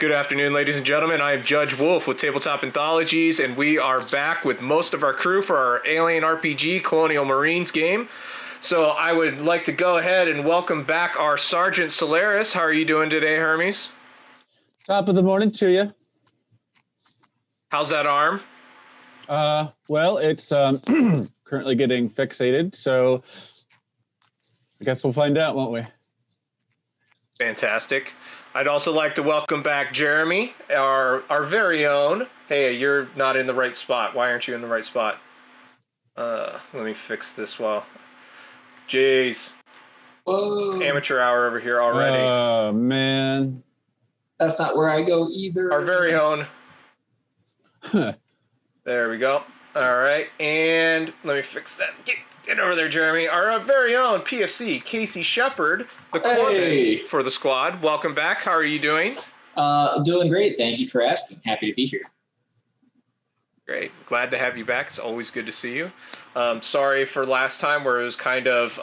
Good afternoon, ladies and gentlemen. I am Judge Wolf with Tabletop Anthologies, and we are back with most of our crew for our Alien RPG Colonial Marines game. So I would like to go ahead and welcome back our Sergeant Solaris. How are you doing today, Hermes? Top of the morning to you. How's that arm? Well, it's currently getting fixated, so I guess we'll find out, won't we? Fantastic. I'd also like to welcome back Jeremy, our very own. Hey, you're not in the right spot. Why aren't you in the right spot? Let me fix this while. Jeez. Whoa. It's amateur hour over here already. Oh, man. That's not where I go either. Our very own. There we go. All right. And let me fix that. Get over there, Jeremy. Our very own PFC, Casey Shepard, the coordinator for the squad. Welcome back. How are you doing? Doing great. Thank you for asking. Happy to be here. Great. Glad to have you back. It's always good to see you. Sorry for last time where it was kind of,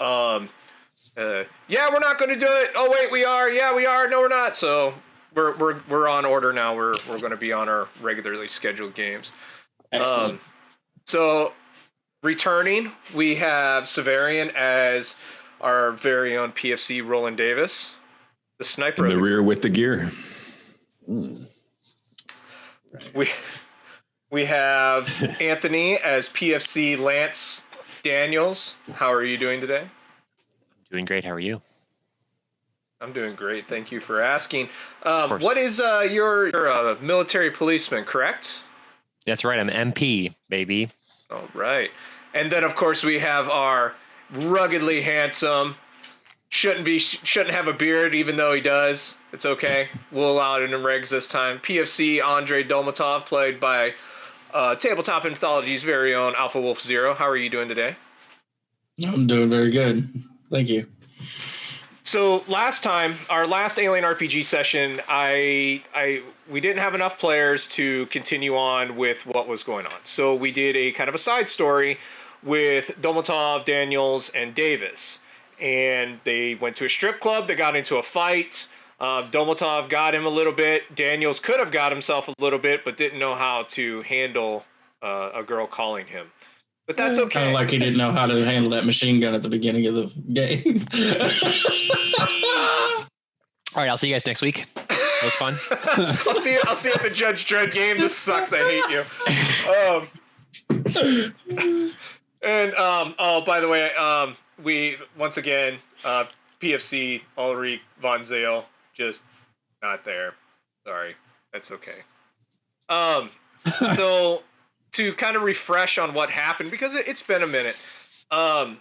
yeah, we're not going to do it. Oh, wait, we are. Yeah, we are. No, we're not. So we're on order now. We're going to be on our regularly scheduled games. Excellent. So returning, we have Severian as our very own PFC Roland Davis, the sniper. In the rear with the gear. We have Anthony as PFC Lance Daniels. How are you doing today? Doing great. How are you? I'm doing great. Thank you for asking. What is you're a military policeman, correct? That's right. I'm MP, baby. All right. And then, of course, we have our ruggedly handsome, shouldn't have a beard, even though he does. It's okay. We'll allow it in the regs this time. PFC Andre Dolmatov, played by Tabletop Anthology's very own Alpha Wolf Zero. How are you doing today? I'm doing very good. Thank you. So last time, our last Alien RPG session, we didn't have enough players to continue on with what was going on. So we did a kind of a side story with Dolmatov, Daniels, and Davis. And they went to a strip club. They got into a fight. Dolmatov got him a little bit. Daniels could have got himself a little bit, but didn't know how to handle a girl calling him. But that's okay. Kind of like he didn't know how to handle that machine gun at the beginning of the game. All right, I'll see you guys next week. It was fun. I'll see you at the Judge Dredd game. This sucks. I hate you. And oh, by the way, we once again PFC Ulrich von Zale just not there. Sorry, that's okay. So to kind of refresh on what happened, because it's been a minute. Our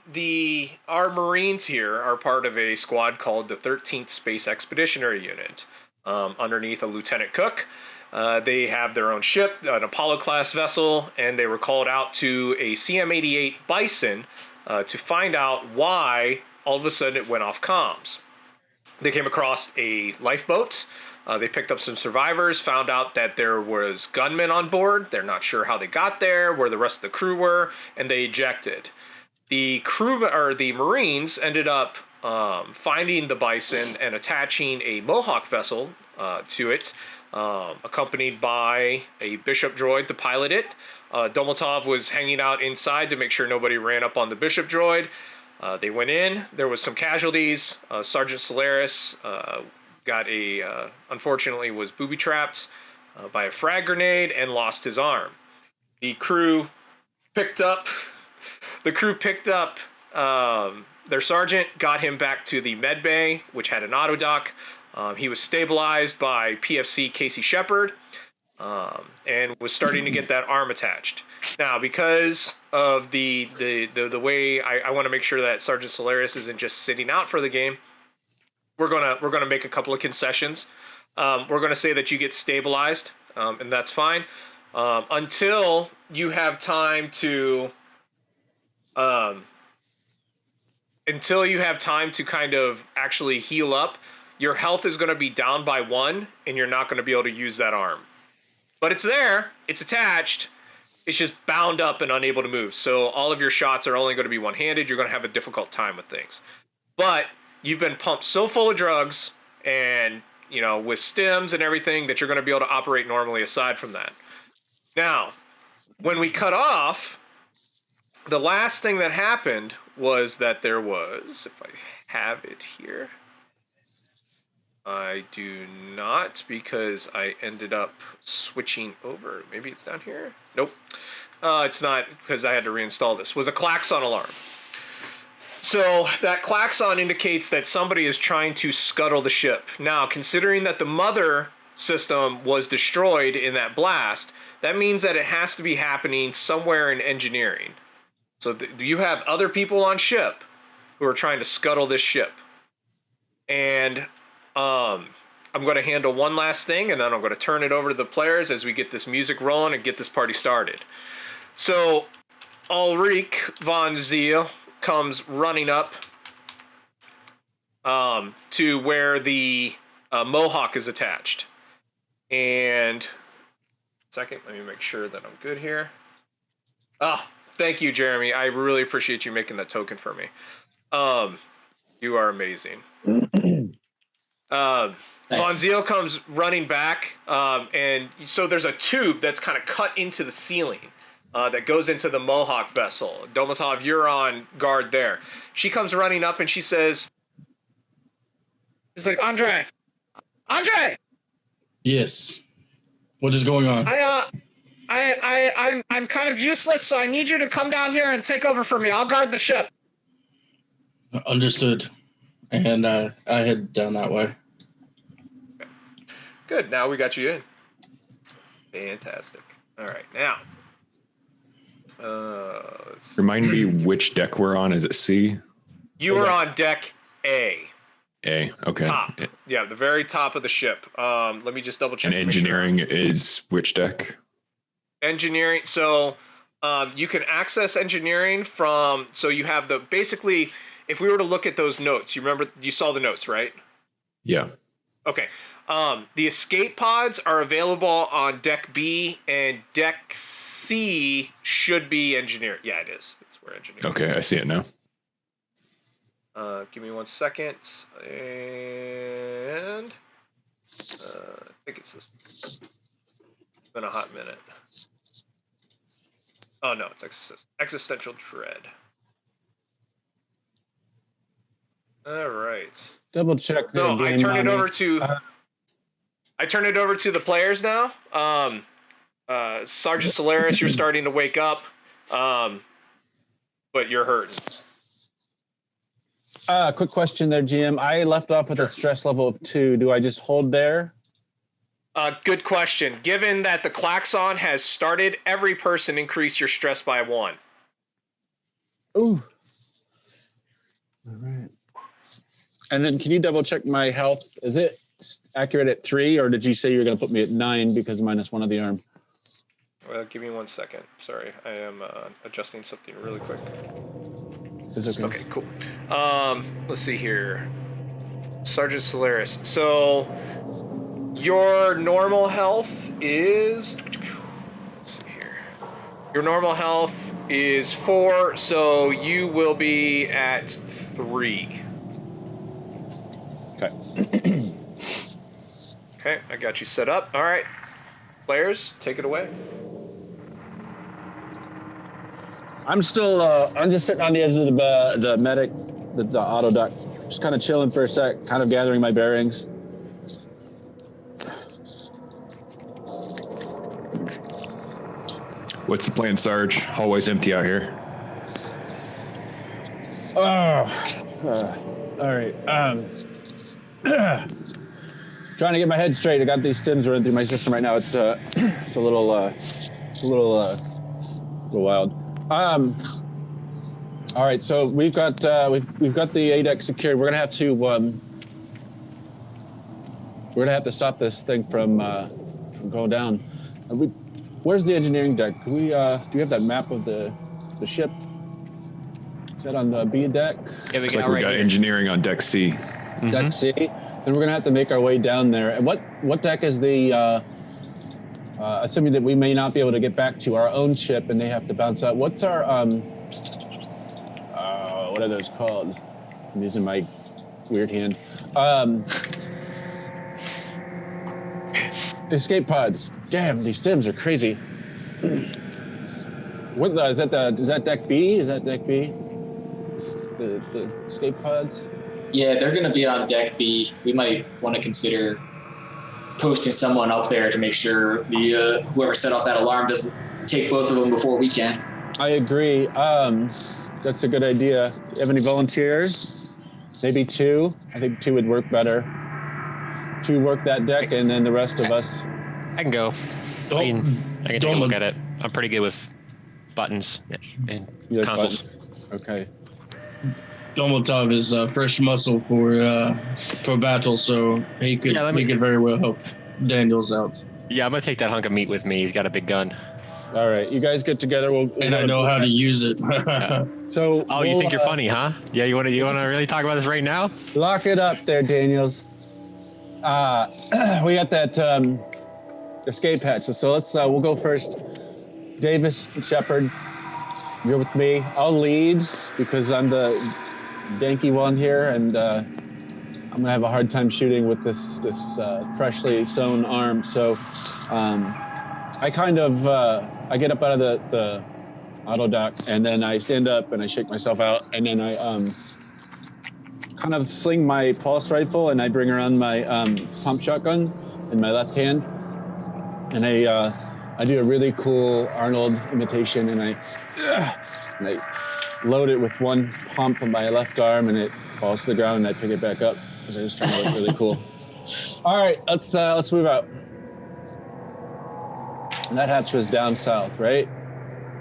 Marines here are part of a squad called the 13th Space Expeditionary Unit, underneath a Lieutenant Cook. They have their own ship, an Apollo-class vessel, and they were called out to a CM-88 Bison to find out why all of a sudden it went off comms. They came across a lifeboat. They picked up some survivors, found out that there was gunmen on board. They're not sure how they got there, where the rest of the crew were, and they ejected. The crew, or the Marines, ended up finding the Bison and attaching a Mohawk vessel to it, accompanied by a Bishop droid to pilot it. Dolmatov was hanging out inside to make sure nobody ran up on the Bishop droid. They went in. There was some casualties. Sergeant Solaris unfortunately was booby-trapped by a frag grenade and lost his arm. The crew picked up their sergeant, got him back to the med bay, which had an auto dock. He was stabilized by PFC Casey Shepard and was starting to get that arm attached. Now, because of the way I want to make sure that Sergeant Solaris isn't just sitting out for the game, we're gonna make a couple of concessions. We're gonna say that you get stabilized, and that's fine until you have time to kind of actually heal up. Your health is going to be down by 1, and you're not going to be able to use that arm. But it's there, it's attached, it's just bound up and unable to move. So all of your shots are only going to be one-handed. You're going to have a difficult time with things. But you've been pumped so full of drugs and with stems and everything that you're going to be able to operate normally aside from that. Now, when we cut off, the last thing that happened was that there was, if I have it here, I do not, because I ended up switching over. Maybe it's down here? Nope. It's not, because I had to reinstall this. Was a klaxon alarm. So that klaxon indicates that somebody is trying to scuttle the ship. Now, considering that the mother system was destroyed in that blast, that means that it has to be happening somewhere in engineering. So you have other people on ship who are trying to scuttle this ship. And I'm going to handle one last thing, and then I'm going to turn it over to the players as we get this music rolling and get this party started. So Ulrich von Ziel comes running up to where the Mohawk is attached. And second, let me make sure that I'm good here. Thank you, Jeremy. I really appreciate you making that token for me. You are amazing. Von Ziel comes running back, and so there's a tube that's kind of cut into the ceiling that goes into the Mohawk vessel. Domatov, you're on guard there. She comes running up and she says, she's like, Andre! Yes. What is going on? I'm kind of useless, so I need you to come down here and take over for me. I'll guard the ship. Understood. And I head down that way. Good. Now we got you in. Fantastic. All right. Now. Remind me which deck we're on. Is it C? You are on deck A. A. Okay. Top. Yeah, the very top of the ship. Let me just double check. And engineering is which deck? Engineering. So you can access engineering from. So you have the basically. If we were to look at those notes, you saw the notes, right? Yeah. Okay. The escape pods are available on deck B, and deck C should be engineering. Yeah, it is. It's where engineering. Okay, I see it now. Give me 1 second, and I think it's this. It's been a hot minute. Oh no, it's existential dread. All right. Double check. So I turn it over to. I turn it over to the players now. Sergeant Solaris, you're starting to wake up, but you're hurting. Quick question there, GM. I left off with a stress level of 2. Do I just hold there? Good question. Given that the klaxon has started, every person increase your stress by 1. Ooh. All right. And then can you double check my health? Is it accurate at 3, or did you say you're going to put me at 9 because -1 of the arm? Well, give me 1 second. Sorry, I am adjusting something really quick. It's okay. Okay, cool. Let's see here. Sergeant Solaris. So your normal health is, let's see here. Your normal health is 4, so you will be at 3. Okay. Okay, I got you set up. All right. Players, take it away. I'm still, I'm just sitting on the edge of the medic, the auto duct, just kind of chilling for a sec, kind of gathering my bearings. What's the plan, Sarge? Hallway's empty out here. All right. Trying to get my head straight. I got these stims running through my system right now. It's a little wild. All right, so we've got the A deck secured. We're gonna have to stop this thing from going down. Where's the engineering deck? Do we have that map of the ship? Is that on the B deck? Yeah, Looks like we got engineering on deck C. Deck C. Then we're gonna have to make our way down there. And what deck is the? Assuming that we may not be able to get back to our own ship and they have to bounce out. What's our what are those called? I'm using my weird hand. Escape pods. Damn, these Sims are crazy. What is that? Is that deck B? Is that deck B? The escape pods. Yeah, they're going to be on deck B. We might want to consider posting someone up there to make sure the whoever set off that alarm doesn't take both of them before we can. I agree. That's a good idea. You have any volunteers? Maybe 2. I think 2 would work better. 2 work that deck, and then the rest of us. I can go. I can take a look at it. I'm pretty good with buttons and You like consoles. buttons? Okay. Domotov is fresh muscle for battle, so he could very well help Daniels out. Yeah, I'm gonna take that hunk of meat with me. He's got a big gun. All right, you guys get together. And I know how to use it. So. Oh, you think you're funny, huh? Yeah, you wanna really talk about this right now? Lock it up there, Daniels. We got that escape hatch. So let's we'll go first. Davis and Shepard, you're with me. I'll lead because I'm the danky one here, and I'm gonna have a hard time shooting with this freshly sewn arm. So I kind of I get up out of the auto dock, and then I stand up and I shake myself out, and then I kind of sling my pulse rifle, and I bring around my pump shotgun in my left hand, and I do a really cool Arnold imitation, and I load it with one pump on my left arm, and it falls to the ground, and I pick it back up because I was trying to look really cool. All right, let's move out. And that hatch was down south, right?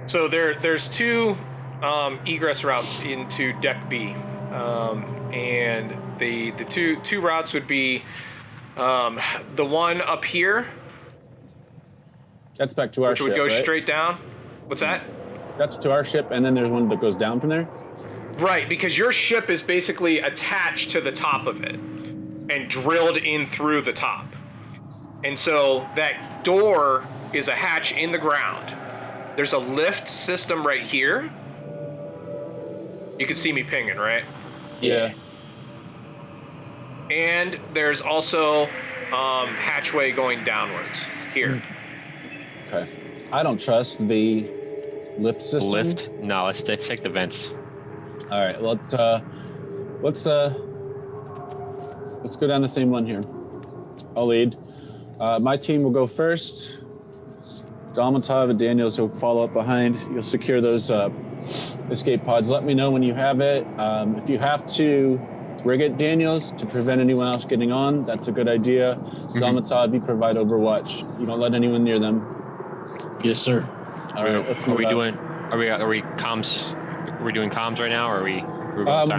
So there's 2 egress routes into deck B, and the two routes would be the one up here, That's back to our which ship, would go right? straight down. What's that? That's to our ship, and then there's one that goes down from there? Right, because your ship is basically attached to the top of it and drilled in through the top. And so that door is a hatch in the ground. There's a lift system right here. You can see me pinging, right? Yeah. And there's also hatchway going downwards here. Okay. I don't trust the lift system. Lift? No, let's take the vents. All right. Let's go down the same one here. I'll lead. My team will go first. Dalmatov and Daniels will follow up behind. You'll secure those escape pods. Let me know when you have it. If you have to rig it, Daniels, to prevent anyone else getting on, that's a good idea. Dalmatov, you provide overwatch. You don't let anyone near them. Yes, sir. All right. Let's move out. Are we comms? Are we doing comms right now, or are we?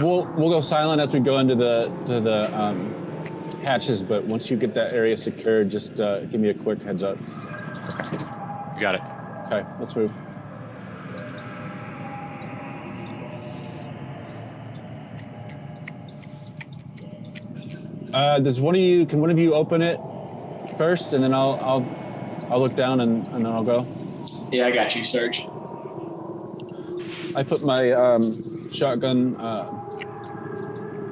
We'll go silent as we go into the hatches. But once you get that area secured, just give me a quick heads up. You got it. Okay, let's move. Does one of you? Can one of you open it first, and then I'll look down and then I'll go. Yeah, I got you, Serge. I put my shotgun.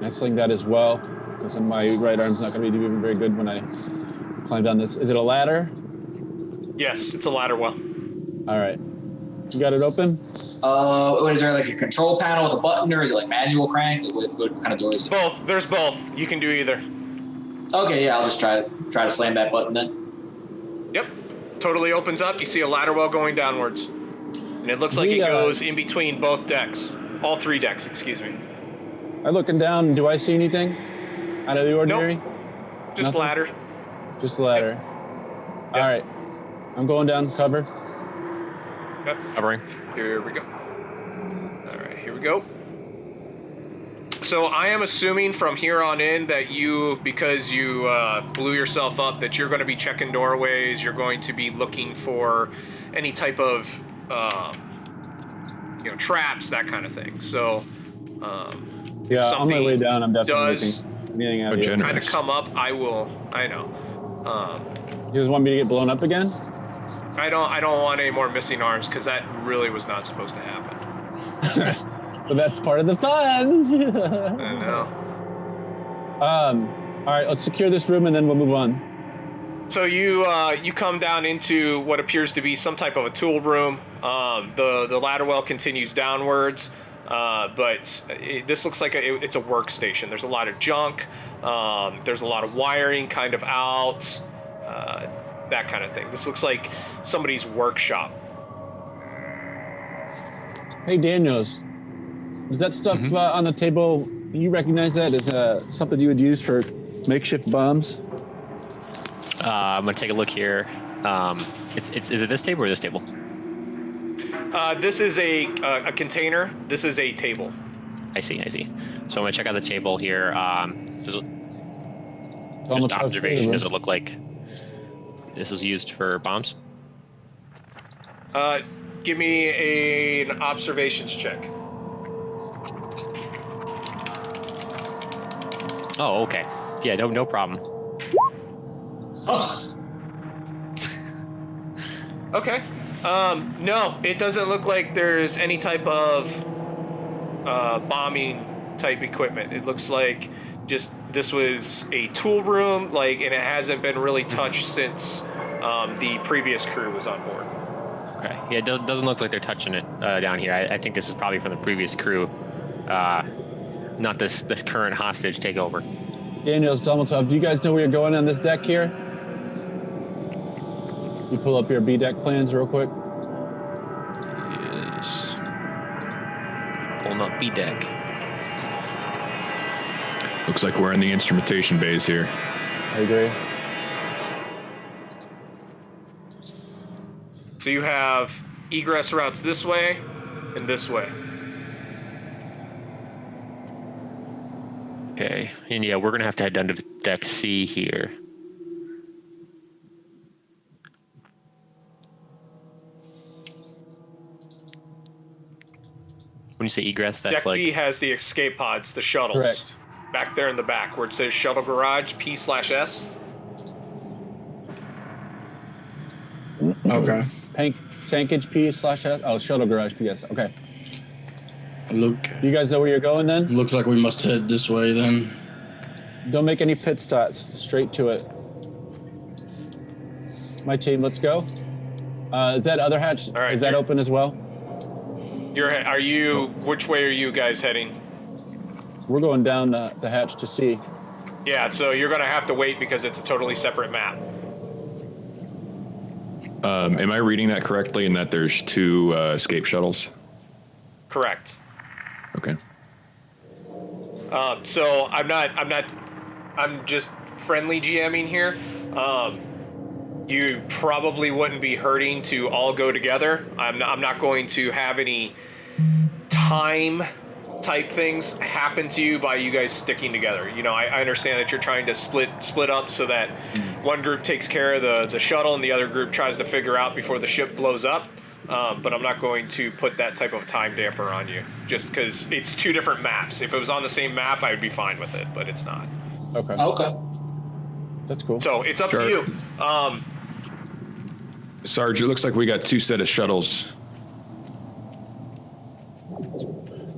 I sling that as well because my right arm's not going to be doing very good when I climb down this. Is it a ladder? Yes, it's a ladder well. All right. You got it open? What is there, like a control panel with a button, or is it like manual crank? Like, what kind of door is it? Both. There's both. You can do either. Okay, yeah, I'll just try to slam that button then. Yep. Totally opens up. You see a ladder well going downwards. And it looks like it goes in between both decks. All 3 decks, excuse me. I'm looking down. Do I see anything out of the ordinary? Nope. Just Nothing? ladder. Just a ladder. Yep. All right. I'm going down. Cover. Yep. Covering. Here we go. All right, here we go. So I am assuming from here on in that you, because you blew yourself up, that you're going to be checking doorways, you're going to be looking for any type of, traps, that kind of thing. So, Yeah, on my way down, I'm definitely does looking anything out of here. kind of come up, I know. You guys want me to get blown up again? I don't want any more missing arms because that really was not supposed to happen. But that's part of the fun. I know. All right, let's secure this room and then we'll move on. So you come down into what appears to be some type of a tool room. The ladder well continues downwards, but this looks like it's a workstation. There's a lot of junk. There's a lot of wiring kind of out, that kind of thing. This looks like somebody's workshop. Hey, Daniels, is that stuff on the table? You recognize that as something you would use for makeshift bombs? I'm gonna take a look here. Is it this table or this table? This is a container. This is a table. I see. So I'm gonna check out the table here. Just observation. Does it look like this was used for bombs? Give me an observations check. Oh, okay. Yeah, no problem. Oh, Okay. No, it doesn't look like there's any type of bombing type equipment. It looks like just this was a tool room, and it hasn't been really touched since the previous crew was on board. Okay. Yeah, it doesn't look like they're touching it down here. I think this is probably from the previous crew, not this current hostage takeover. Daniels, Dumbledore, do you guys know where you're going on this deck here? You pull up your B deck plans real quick. Yes. Pulling up B deck. Looks like we're in the instrumentation bays here. I agree. So you have egress routes this way and this way. Okay. And yeah, we're gonna have to head down to deck C here. When you say egress, that's Deck B has the escape pods, the shuttles. Correct. Back there in the back where it says shuttle garage P/S. Okay. Tankage P/S. Oh, shuttle garage PS. Okay. Look. You guys know where you're going then? Looks like we must head this way then. Don't make any pit stops. Straight to it. My team, let's go. Is that other hatch? All right, is that here. open as well? Which way are you guys heading? We're going down the hatch to C. Yeah, so you're going to have to wait because it's a totally separate map. Am I reading that correctly in that there's two escape shuttles? Correct. Okay. So I'm just friendly GMing here. You probably wouldn't be hurting to all go together. I'm not going to have any time type things happen to you by you guys sticking together. I understand that you're trying to split up so that one group takes care of the shuttle and the other group tries to figure out before the ship blows up. But I'm not going to put that type of time damper on you just because it's two different maps. If it was on the same map, I would be fine with it, but it's not. Okay. okay. That's cool. So it's up to you. Sarge, it looks like we got two set of shuttles.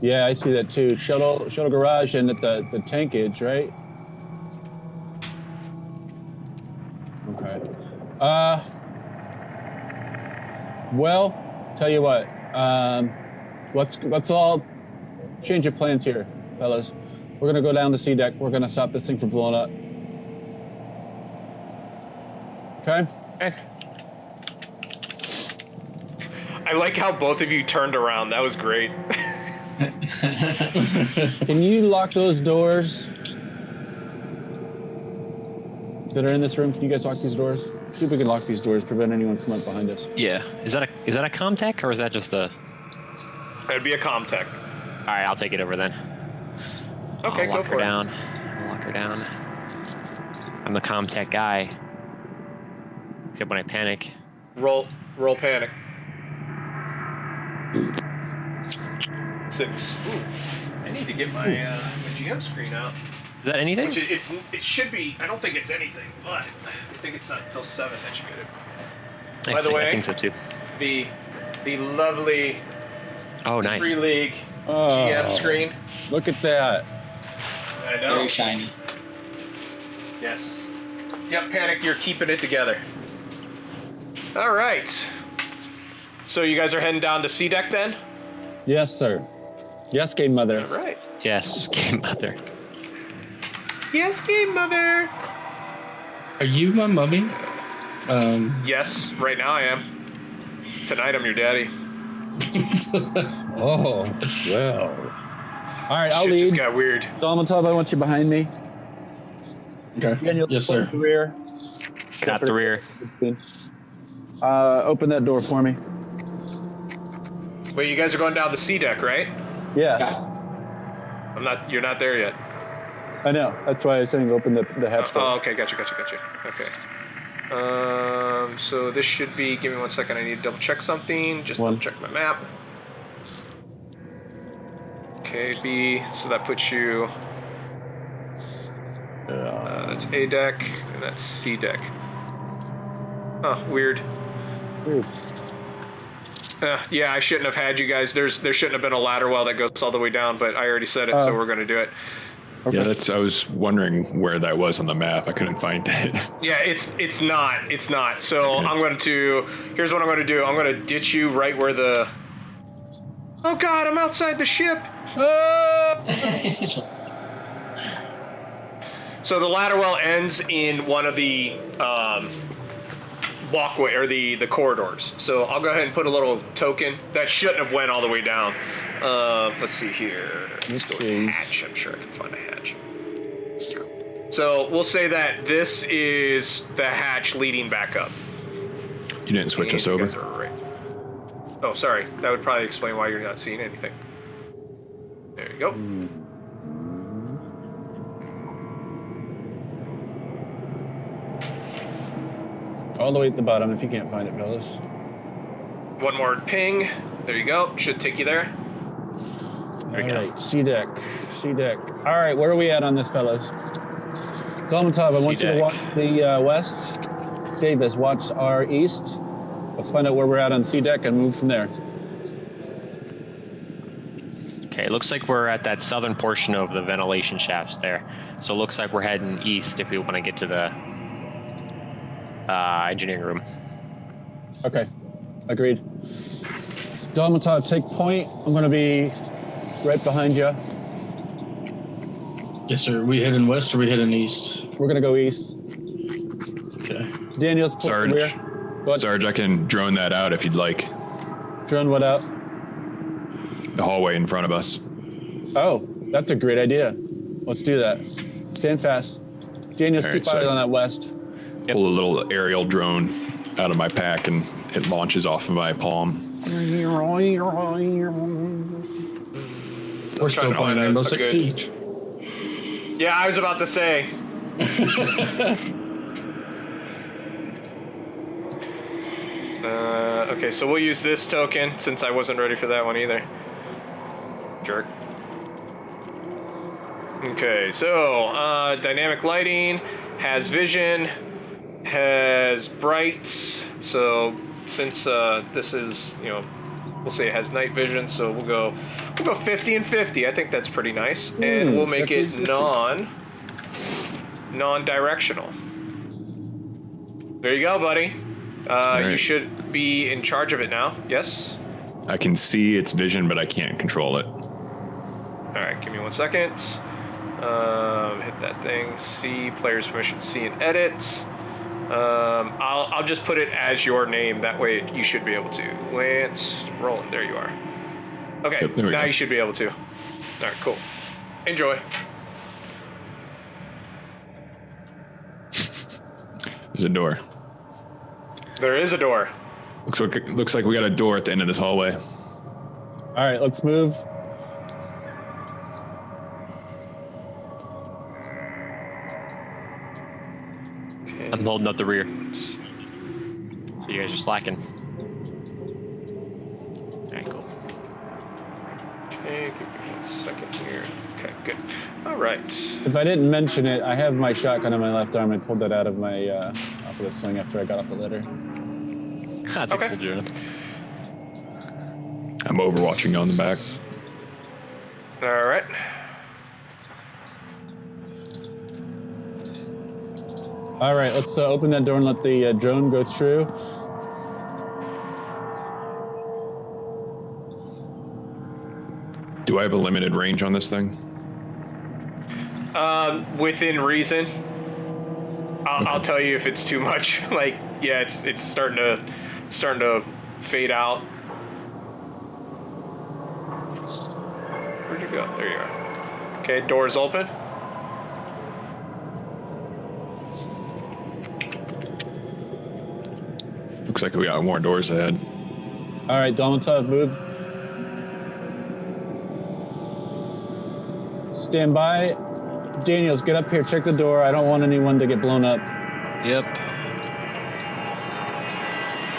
Yeah, I see that too. Shuttle garage and at the tankage, right? Okay. Well, tell you what. Let's all change your plans here, fellas. We're gonna go down the C deck. We're gonna stop this thing from blowing up. Okay. Okay. I like how both of you turned around. That was great. Can you lock those doors that are in this room? Can you guys lock these doors? See if we can lock these doors, prevent anyone from up behind us. Yeah. Is that a Comtech or is that just a? That'd be a Comtech. All right, I'll take it over then. Okay, I'll go lock for her it. down. I'll lock her down. I'm the Comtech guy. Except when I panic. Roll panic. 6. Ooh, I need to get my GM screen out. Is that anything? Which it should be. I don't think it's anything, but I think it's not until 7 that you get it. By the way, I think so too. The lovely Oh, nice. League GM screen. Look at that. I know. Very shiny. Yes. Yep, Panic, you're keeping it together. All right. So you guys are heading down to C deck then? Yes, sir. Yes, Game Mother. All right. Yes, Game Mother. Yes, Game Mother. Are you my mummy? Yes, right now I am. Tonight I'm your daddy. Oh, well. All right, I'll Shit lead. just got weird. Dolmatov, I want you behind me. Okay. Daniel, Yes, point sir. The rear. Got the rear. Open that door for me. Wait, you guys are going down the C deck, right? Yeah, You're not there yet. I know. That's why I was saying open the hatch door. Oh, okay, gotcha. Okay. So this should be, give me 1 second, I need to double check something. Just double check my map. Okay, B, so that puts you, that's A deck, and that's C deck. Oh, weird. Ooh. Yeah, I shouldn't have had you guys. There shouldn't have been a ladder well that goes all the way down, but I already said it, so we're going to do it. Okay. Yeah, I was wondering where that was on the map. I couldn't find it. Yeah, it's not. So okay. Here's what I'm going to do. I'm going to ditch you right where the... Oh God, I'm outside the ship. So the ladder well ends in one of the walkway or the corridors. So I'll go ahead and put a little token that shouldn't have went all the way down. Let's see here. Let's go with hatch. I'm sure I can find a hatch. So we'll say that this is the hatch leading back up. You didn't switch us over? Right. Oh, sorry. That would probably explain why you're not seeing anything. There you go. All the way at the bottom if you can't find it, fellas. One more ping. There you go. Should take you there. There you All right, C deck. All right, where are we at on this, fellas? Dolmatov, I want you to watch the west. Davis, watch our east. Let's find out where we're at on C deck and move from there. Okay, it looks like we're at that southern portion of the ventilation shafts there. So it looks like we're heading east if we want to get to the engineering room. Okay, agreed. Dolmatov, take point. I'm going to be right behind you. Yes, sir. We heading west or we heading east? We're going to go east. Okay. Daniel's point Sarge, the rear. Go ahead. Sarge, I can drone that out if you'd like. Drone what out? The hallway in front of us. Oh, that's a great idea. Let's do that. Stand fast. Daniel's All keep right, eyes so on that west. Pull a little aerial drone out of my pack and it launches off of my palm. We're still playing Rainbow Six Siege. Yeah, I was about to say. Okay, so we'll use this token since I wasn't ready for that one either. Jerk. Okay, so dynamic lighting, has vision, has bright. So since this is, we'll say it has night vision, so we'll go 50 and 50. I think that's pretty nice, and we'll make it non-directional. There you go, buddy. Right. You should be in charge of it now. Yes. I can see its vision, but I can't control it. All right, give me 1 second. Hit that thing. See player's permission. See and edit. I'll just put it as your name. That way you should be able to. Lance Roland. There you are. Okay. Yep, now you should be able to. All right. Cool. Enjoy. There's a door. There is a door. Looks like we got a door at the end of this hallway. All right, let's move. Okay. I'm holding up the rear. So you guys are slacking. All right, cool. Okay, give me 1 second here. Okay, good. All right. If I didn't mention it, I have my shotgun on my left arm. I pulled that out of my off of the sling after I got off the litter. That's Okay. a cool journey. I'm overwatching on the back. All right. All right, let's open that door and let the drone go through. Do I have a limited range on this thing? Within reason. I'll tell you if it's too much. Like, yeah, it's starting to fade out. Where'd you go? There you are. Okay, doors open. Looks like we got more doors ahead. All right, Domitov, move. Stand by. Daniels, get up here. Check the door. I don't want anyone to get blown up. Yep.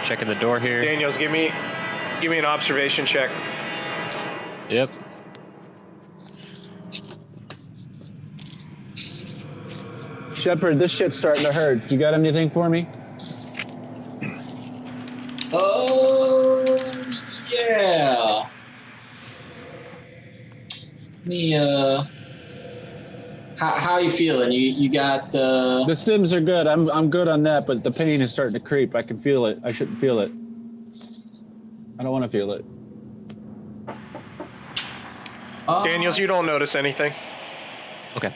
Checking the door here. Daniels, give me an observation check. Yep. Shepard, this shit's starting to hurt. You got anything for me? Oh, yeah. Me, how you feeling? You got, The stims are good. I'm good on that, but the pain is starting to creep. I can feel it. I shouldn't feel it. I don't want to feel it. Daniels, you don't notice anything. Okay.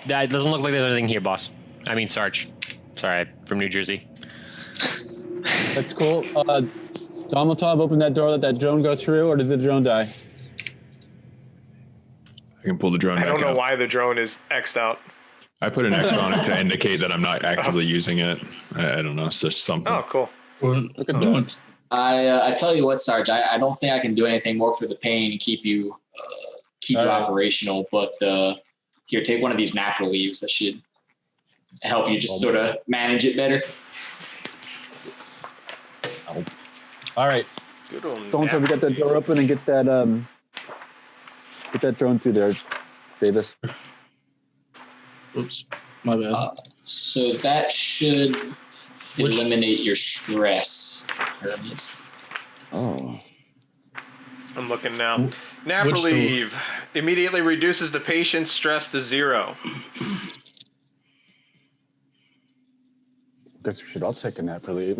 That doesn't look like there's anything here, boss. I mean, Sarge. Sorry, from New Jersey. That's cool. Domitov, open that door, let that drone go through, or did the drone die? I can pull the drone back I don't know out. why the drone is X'd out. I put an X on it to indicate that I'm not actively using it. I don't know. It's just something. Oh, cool. Well, Look at that. I tell you what, Sarge, I don't think I can do anything more for the pain and keep you All right. operational, but here, take one of these natural leaves. That should help you just sort of manage it better. All right. Good old Domitov, we got that door open and get that drone through there, Davis. Oops, my bad. So that should Which- eliminate your stress, Hermes. Oh. I'm looking now. Nap Which relieve immediately reduces the patient's stress to 0. Guess we should all take a nap relief.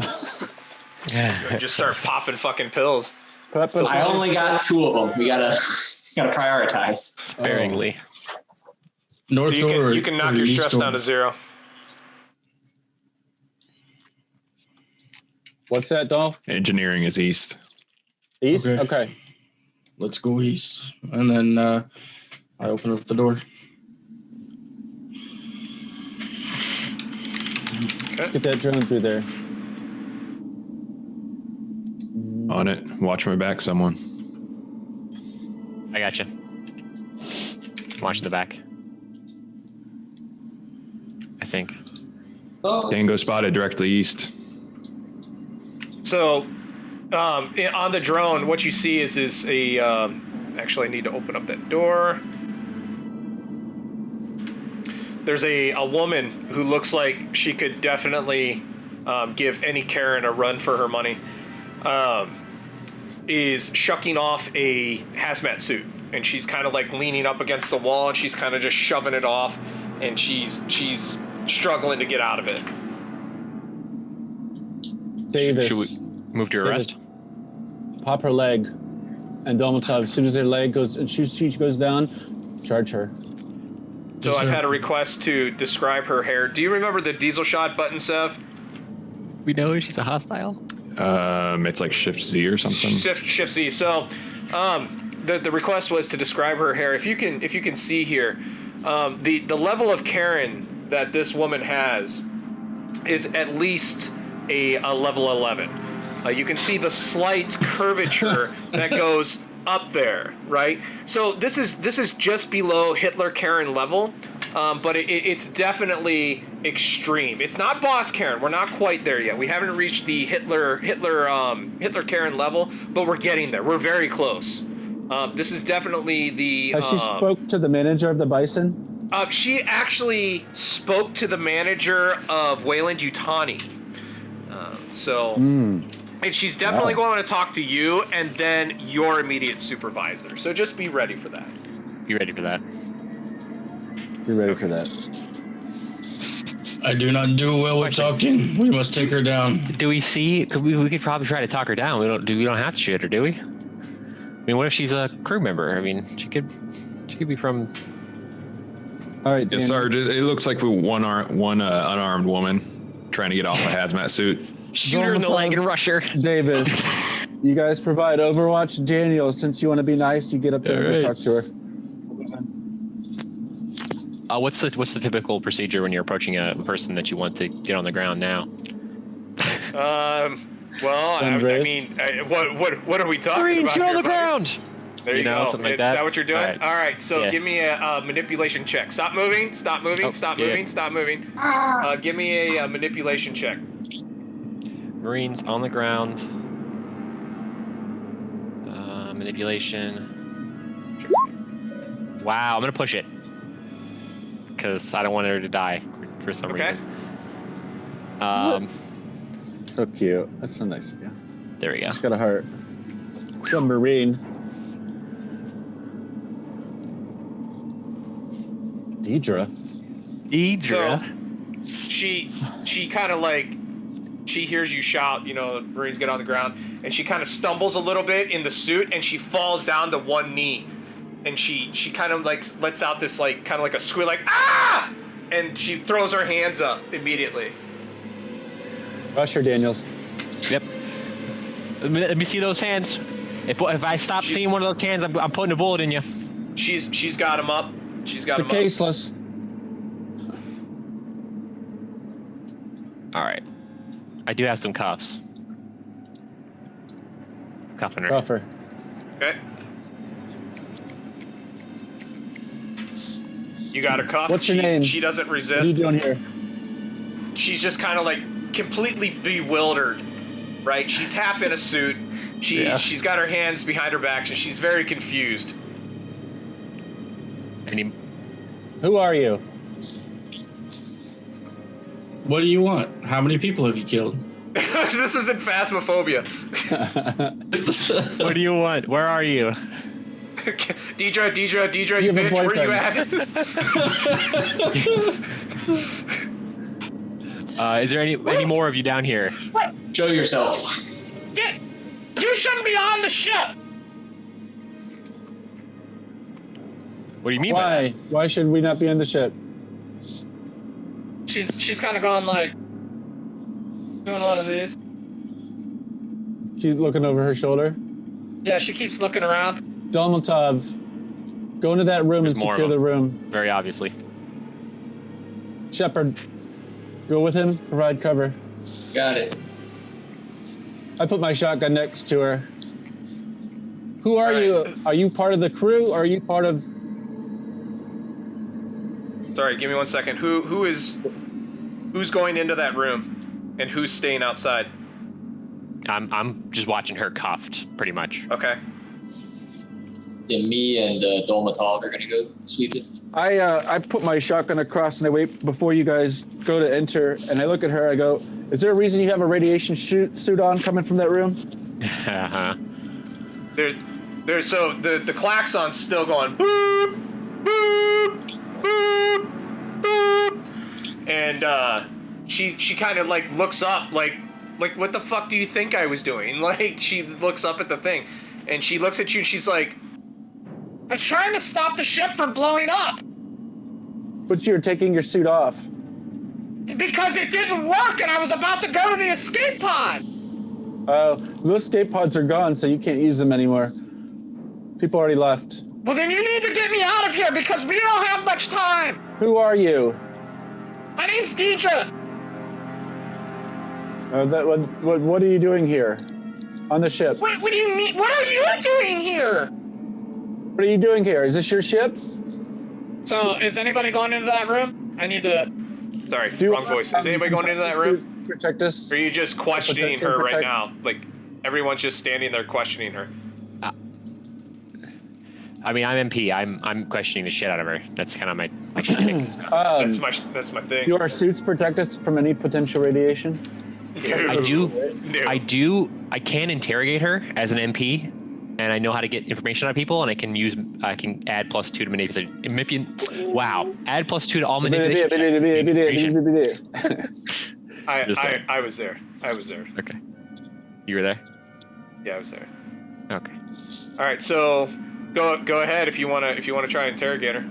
Just start popping fucking pills. I only got 2 of them. We gotta prioritize. Sparingly. North So door. you can knock or your east stress door? down to 0. What's that, Dolph? Engineering is east. East? Okay. Okay. Let's go east, and then I open up the door. Get that drone through there. On it. Watch my back, someone. I got you. Watch the back. I think. Oh, Tango spotted directly east. So, on the drone, what you see is a. Actually, I need to open up that door. There's a woman who looks like she could definitely give any Karen a run for her money. Is shucking off a hazmat suit, and she's kind of like leaning up against the wall, and she's kind of just shoving it off, and she's struggling to get out of it. Davis. Should we move to arrest? Pop her leg. And Domitov, as soon as her leg goes, and she goes down, charge her. So Yes, I've sir. had a request to describe her hair. Do you remember the diesel shot button, Sev? We know she's a hostile. It's like Shift Z or something. Shift Z. So, the request was to describe her hair. If you can see here, the level of Karen that this woman has is at least a level 11. You can see the slight curvature that goes up there, right? So this is just below Hitler Karen level, but it's definitely extreme. It's not boss Karen. We're not quite there yet. We haven't reached the Hitler Karen level, but we're getting there. We're very close. This is definitely the. Has she spoke to the manager of the Bison? She actually spoke to the manager of Wayland Yutani. And she's definitely going to talk to you and then your immediate supervisor. So just be ready for that. Be ready for that. Be ready for that. I do not do well with talking. We must take her down. Do we see? We could probably try to talk her down. We don't have to shoot her, do we? I mean, what if she's a crew member? I mean, she could be from. All right, Yes, Sarge. It looks like one unarmed woman trying to get off a hazmat suit. Shoot her in the leg and rush her. Davis, you guys provide Overwatch. Daniel, since you want to be nice, you get up there and talk to her. What's the typical procedure when you're approaching a person that you want to get on the ground now? Well, I mean, what are we talking Marines, about? get on here, the ground! There you go. Something like Is that? that what you're doing? All All right, so Yeah. give me a manipulation check. Stop moving, stop moving, Oh, stop yeah. moving, stop moving. Give me a manipulation check. Marines on the ground. Manipulation. Wow, I'm gonna push it because I don't want her to die for some reason. So cute. That's so nice of you. There we go. Just got a heart. Submarine. Deidre. So she kind of like, she hears you shout, you know, Marines get on the ground, and she kind of stumbles a little bit in the suit, and she falls down to one knee, and she kind of like lets out this like kind of like a squeal, like ah, and she throws her hands up immediately. Rush her, Daniels. Yep. Let me see those hands. If I stop seeing one of those hands, I'm putting a bullet in you. She's got him up. She's got The him up. caseless. All right. I do have some cuffs. Cuffing her. Cuff her. Okay. You got her cuffed. What's your name? She doesn't resist. What are you doing here? She's just kind of like completely bewildered, right? She's half in a suit. She's got her hands behind her back, and she's very confused. Who are you? What do you want? How many people have you killed? This isn't Phasmophobia. What do you want? Where are you? Deidre, you have a bitch, where you at? Is there any more of you down here? What? Show yourself. You shouldn't be on the ship. What do you mean by that? Why should we not be on the ship? She's kind of going like doing one of these. She's looking over her shoulder. Yeah, she keeps looking around. Dolmatov, go into that room There's and more secure of the them. room. Very obviously. Shepard, go with him, provide cover. Got it. I put my shotgun next to her. Who are All right. you? Are you part of the crew or are you part of... Sorry, give me 1 second. Who's going into that room, and who's staying outside? I'm just watching her cuffed, pretty much. Okay. Yeah, me and Dolmatov are gonna go sweep it. I put my shotgun across and I wait before you guys go to enter, and I look at her, I go, is there a reason you have a radiation suit on coming from that room? Uh-huh. So the klaxon's still going boop, boop, boop, boop, and she kind of like looks up like what the fuck do you think I was doing? Like she looks up at the thing, and she looks at you and she's like, I'm trying to stop the ship from blowing up But you're taking your suit off. because it didn't work, and I was about to go to the escape pod. Those escape pods are gone, so you can't use them anymore. People already left. Well, then you need to get me out of here because we don't have much time. Who are you? My name's Deidre. What are you doing here? On the ship? What do you mean? What are you doing here? What are you doing here? Is this your ship? So, is anybody going into that room? I need to... sorry, wrong voice. Is anybody going into that room? Protect us. Or are you just questioning her right now? Like everyone's just standing there questioning her. I mean, I'm MP. I'm questioning the shit out of her. That's kind of my shtick. That's my thing. Do our suits protect us from any potential radiation? I can interrogate her as an MP, and I know how to get information out of people, and I can add +2 to manipulation. Wow, add +2 to all manipulation. I was there. Okay, you were there. Yeah, I was there. Okay. All right, so go ahead if you wanna try Interrogator.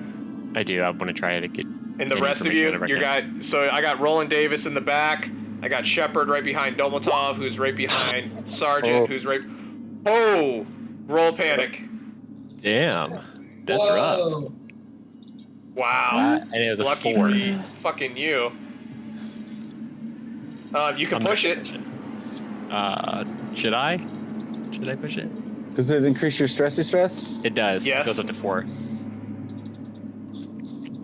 I do. I want to try to get. And the rest of you, so I got Roland Davis in the back. I got Shepard right behind Dolmatov, who's right behind Sergeant, who's right. Oh, roll panic. Damn, that's rough. Wow. And it was a Lucky 4. Fucking you. You can push it. Should I? Should I push it? Does it increase your stress? It does. Yes. It goes up to 4.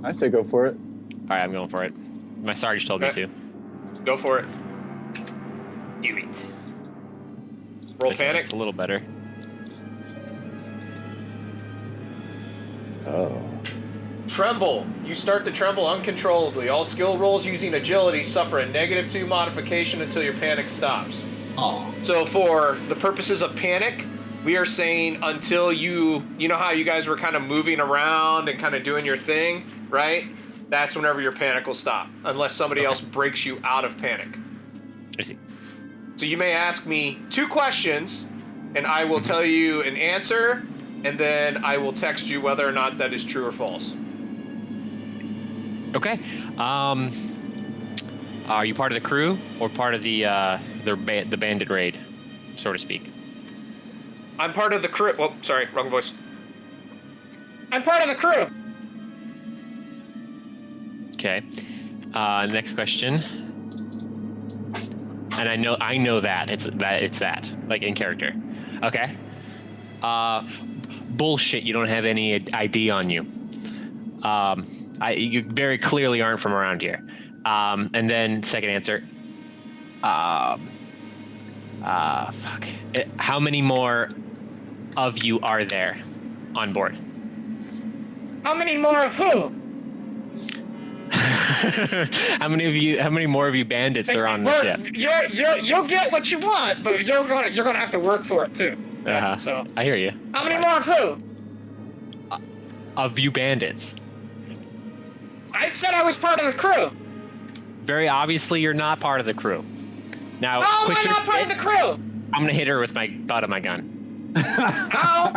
I say go for it. All right, I'm going for it. My sergeant told me to. Go for it. Do it. Roll panic. It's a little better. Oh. Tremble. You start to tremble uncontrollably. All skill rolls using agility suffer a -2 modification until your panic stops. Oh. So for the purposes of panic, we are saying until you know how you guys were kind of moving around and kind of doing your thing, right? That's whenever your panic will stop, unless somebody else breaks you out of panic. I see. So you may ask me 2 questions, and I will tell you an answer, and then I will text you whether or not that is true or false. Okay. Are you part of the crew or part of the bandit raid, so to speak? I'm part of the crew. Oh, sorry, wrong voice. I'm part of the crew. Okay. Next question. And I know that it's that like in character. Okay. Bullshit. You don't have any ID on you. You very clearly aren't from around here. And then second answer. Fuck. How many more of you are there on board? How many more of who? How many more of you bandits are on the ship? You'll get what you want, but you're gonna have to work for it too. So I hear you. how many more of who? Of you bandits. I said I was part of the crew. Very obviously, you're not part of the crew. Now, How am I not part of the crew? I'm gonna hit her with my butt of my gun. How?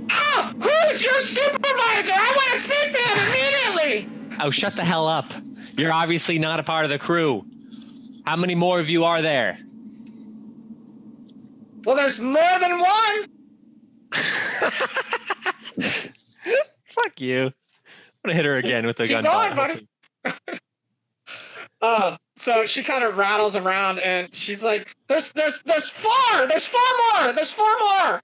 Oh, who's your supervisor? I want to speak to him immediately. Oh, shut the hell up. You're obviously not a part of the crew. How many more of you are there? Well, there's more than one. Fuck you. I'm gonna hit her again with the gun. Keep going, buddy. So she kind of rattles around and she's like, there's 4! There's 4 more! There's 4 more!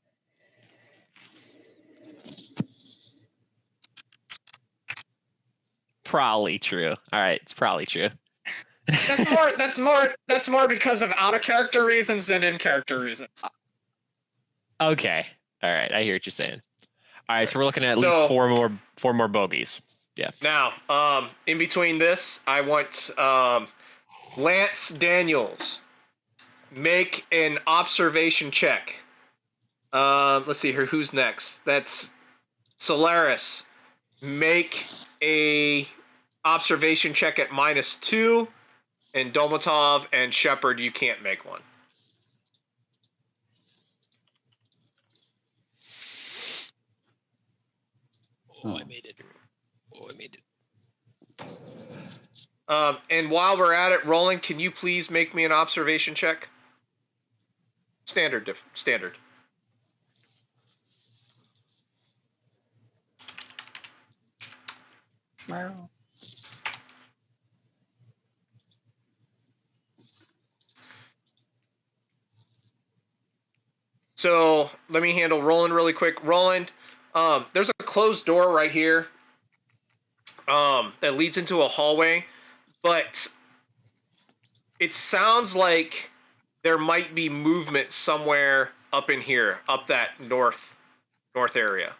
Probably true. All right, it's probably true. That's more because of out of character reasons than in character reasons. Okay. All right, I hear what you're saying. All right, so we're looking at least 4 more bogeys. Yeah. Now, in between this, I want Lance Daniels make an observation check. Let's see here. Who's next? That's Solaris. Make a observation check at -2, and Dolmatov and Shepard, you can't make one. I made it. And while we're at it, Roland, can you please make me an observation check? Standard. Wow. So let me handle Roland really quick. Roland, there's a closed door right here that leads into a hallway, but it sounds like there might be movement somewhere up in here, up that north area.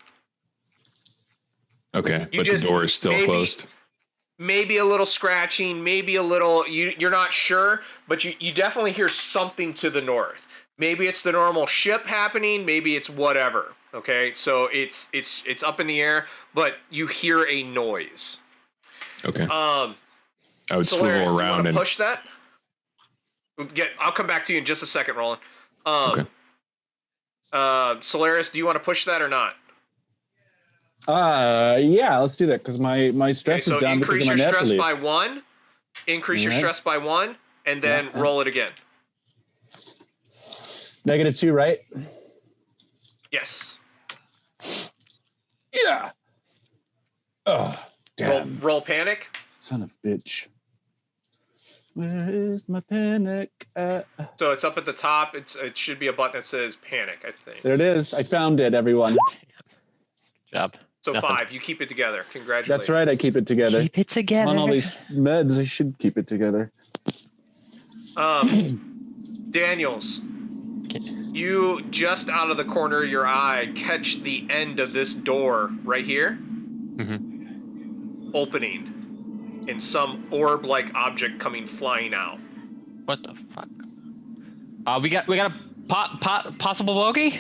Okay, but the door is still closed. Maybe a little scratching, maybe a little, you're not sure, but you definitely hear something to the north. Maybe it's the normal ship happening. Maybe it's whatever. Okay, so it's up in the air, but you hear a noise. Okay. I would Solaris, swivel around and push that. I'll come back to you in just a second, Roland. Okay. Solaris, do you want to push that or not? Yeah, let's do that because my stress is down because of my nap increase your stress relief. by 1. Increase your stress by 1, and then roll it again. -2, right? Yes. Yeah. Oh, damn. Roll panic. Son of a bitch. Where is my panic at? So it's up at the top. It should be a button that says panic, I think. There it is. I found it, everyone. Good job. So Nothing. 5. You keep it together. Congratulations. That's right. I keep it together. Keep it together. On all these meds, I should keep it together. Daniels, you just out of the corner of your eye catch the end of this door right here opening and some orb-like object coming flying out. What the fuck? We got a possible bogey.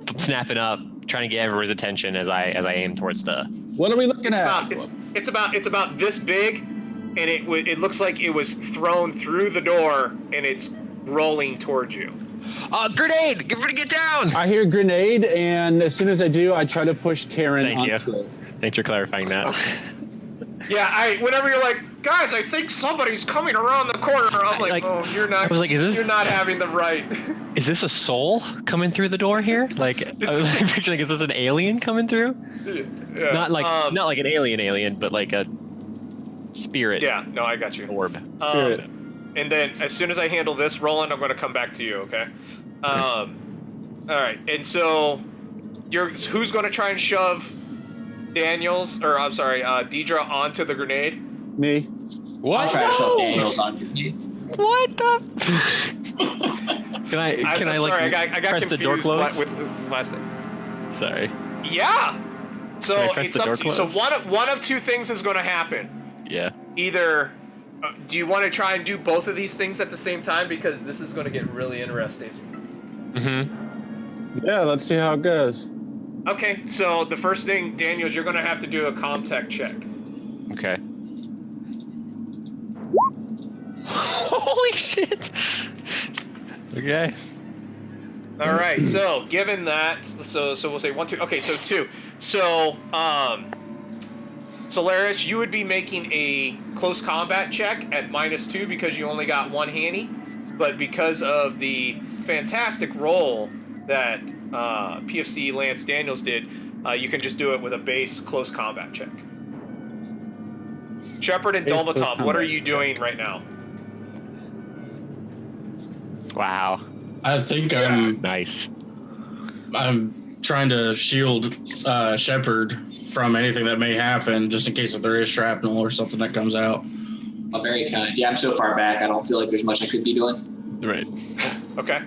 I'm snapping up, trying to get everyone's attention as I aim towards the. What are we looking at? It's about this big, and it looks like it was thrown through the door, and it's rolling towards you. Grenade! Get down! I hear grenade, and as soon as I do, I try to push Karen onto it. Thanks for clarifying that. Yeah, whenever you're like, guys, I think somebody's coming around the corner. I'm like, oh, you're not. I was like, you're not having the right. Is this a soul coming through the door here? Like, I was like, picturing, is this an alien coming through? Yeah. Not like an alien, but like a spirit. Yeah, no, I got you. Orb. Spirit. And then as soon as I handle this, Roland, I'm going to come back to you, okay? All right, and so who's going to try and shove Deidre onto the grenade? Me. What? I'll try to shove Daniels on your knee. What the? Can I press the door closed? With the last thing. Sorry. Yeah. So Can I press it's the door up to you. So closed? one of two things is going to happen. Yeah. Either do you want to try and do both of these things at the same time, because this is going to get really interesting. Yeah, let's see how it goes. Okay, so the first thing, Daniels, you're going to have to do a comm-tech check. Okay. Holy shit. Okay. All right, so given that, so we'll say 1, 2. Okay, so 2. So, Solaris, you would be making a close combat check at -2 because you only got one handy, but because of the fantastic roll that PFC Lance Daniels did, you can just do it with a base close combat check. Shepard and Base close Dolmatov, what are combat you doing right now? Wow. I think Nice. I'm trying to shield Shepard from anything that may happen, just in case if there is shrapnel or something that comes out. Oh, very kind. Yeah, I'm so far back, I don't feel like there's much I could be doing. Right. Okay.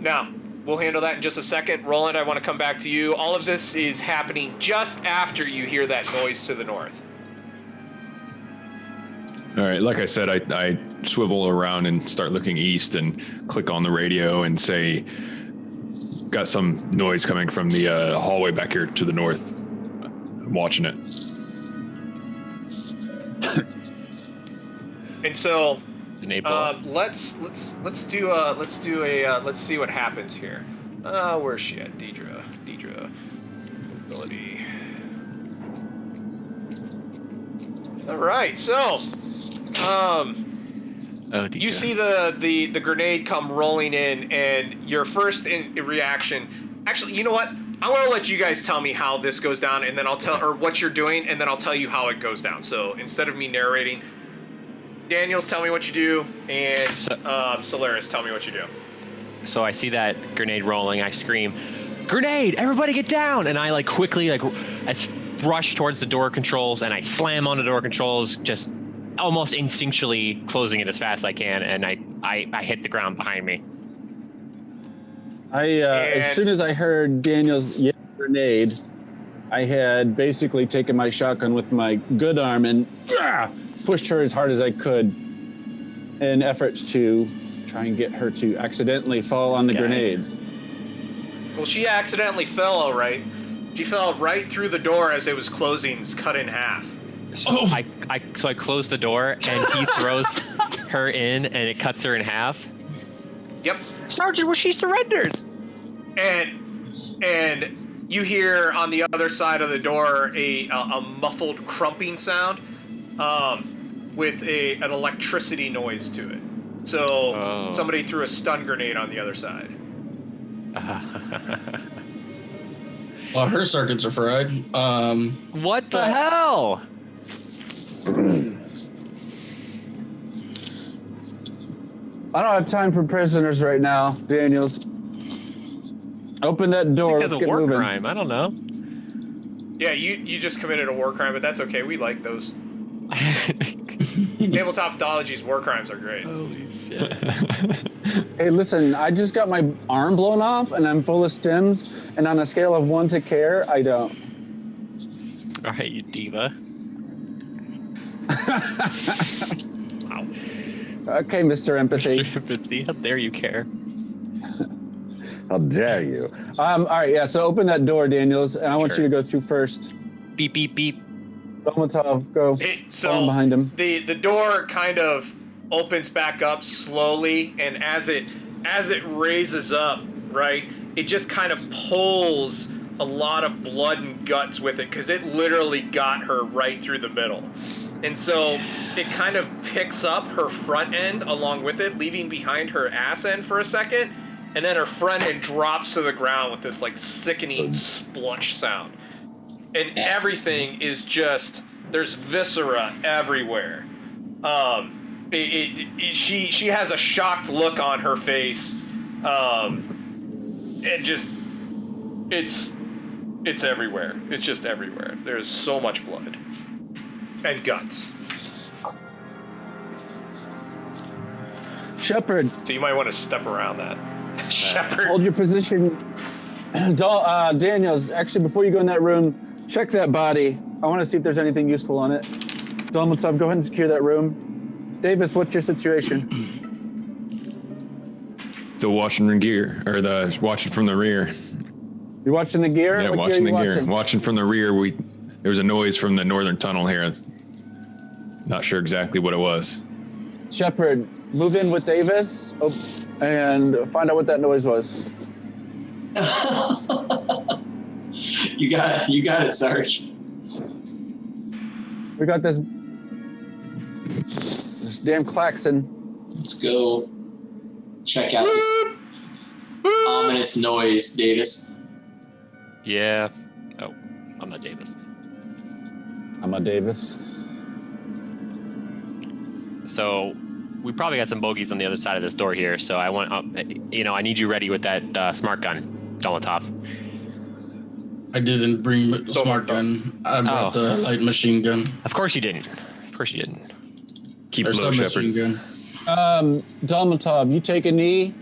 Now, we'll handle that in just a second. Roland, I want to come back to you. All of this is happening just after you hear that noise to the north. all right, like I said, I swivel around and start looking east and click on the radio and say, got some noise coming from the hallway back here to the north. I'm watching it. And so, Enable. let's see what happens here. Where's she at? Deidre. Ability. All right, so, you see the grenade come rolling in, and your first reaction. Actually, you know what? I want to let you guys tell me how this goes down, and then I'll tell, or what you're doing, and then I'll tell you how it goes down. So instead of me narrating, Daniels, tell me what you do, and Solaris, tell me what you do. So I see that grenade rolling. I scream, "Grenade! Everybody get down!" And I quickly I rush towards the door controls, and I slam on the door controls, just almost instinctually closing it as fast as I can, and I hit the ground behind me. As soon as I heard Daniel's grenade, I had basically taken my shotgun with my good arm and pushed her as hard as I could in efforts to try and get her to accidentally fall on the grenade. Well, she accidentally fell, all right. She fell right through the door as it was closing, cut in half. So I close the door and he throws her in and it cuts her in half. Yep. Sergeant, well, she surrendered. And you hear on the other side of the door a muffled crumping sound, with an electricity noise to it. So somebody threw a stun grenade on the other side. Well, her circuits are fried. What the hell? I don't have time for prisoners right now, Daniels. Open that door. That's a Let's get war moving. crime. I don't know. Yeah, you just committed a war crime, but that's okay. We like those. Tabletop Mythology's war crimes are great. Holy shit. Hey, listen, I just got my arm blown off and I'm full of stims, and on a scale of 1 to care, I don't. All right, you diva. Wow. Okay, Mr. Empathy. Mr. Empathy, how dare you care? How dare you? All right, yeah, so open that door, Daniels, and I want you to go through first. Beep, beep, beep. Dolmatov, go. So behind him. The door kind of opens back up slowly, and as it raises up, right, it just kind of pulls a lot of blood and guts with it, because it literally got her right through the middle. And so it kind of picks up her front end along with it, leaving behind her ass end for a second, and then her front end drops to the ground with this like sickening splunch sound. And everything is just, there's viscera everywhere. She has a shocked look on her face. And just, it's everywhere. It's just everywhere. There's so much blood. And guts. Shepard. So you might want to step around that. Shepard. Hold your position. Daniels, actually, before you go in that room, check that body. I want to see if there's anything useful on it. Dolmatov, go ahead and secure that room. Davis, what's your situation? Still watching the gear, or watching from the rear. You're watching the gear? Yeah, What watching the gear. gear. Watching from the rear. There was a noise from the northern tunnel here. Not sure exactly what it was. Shepard, move in with Davis and find out what that noise was. You got it, Sarge. We got this damn klaxon. Let's go check out this ominous noise, Davis. Yeah. Oh, I'm not Davis. I'm a Davis. So we probably got some bogeys on the other side of this door here. So I want, I need you ready with that smart gun, Dolmatov. I didn't bring the smart gun. I brought the light machine gun. Of course you didn't. Of course you didn't. Keep Or low, submachine Shepard. gun. Dolmatov, you take a knee,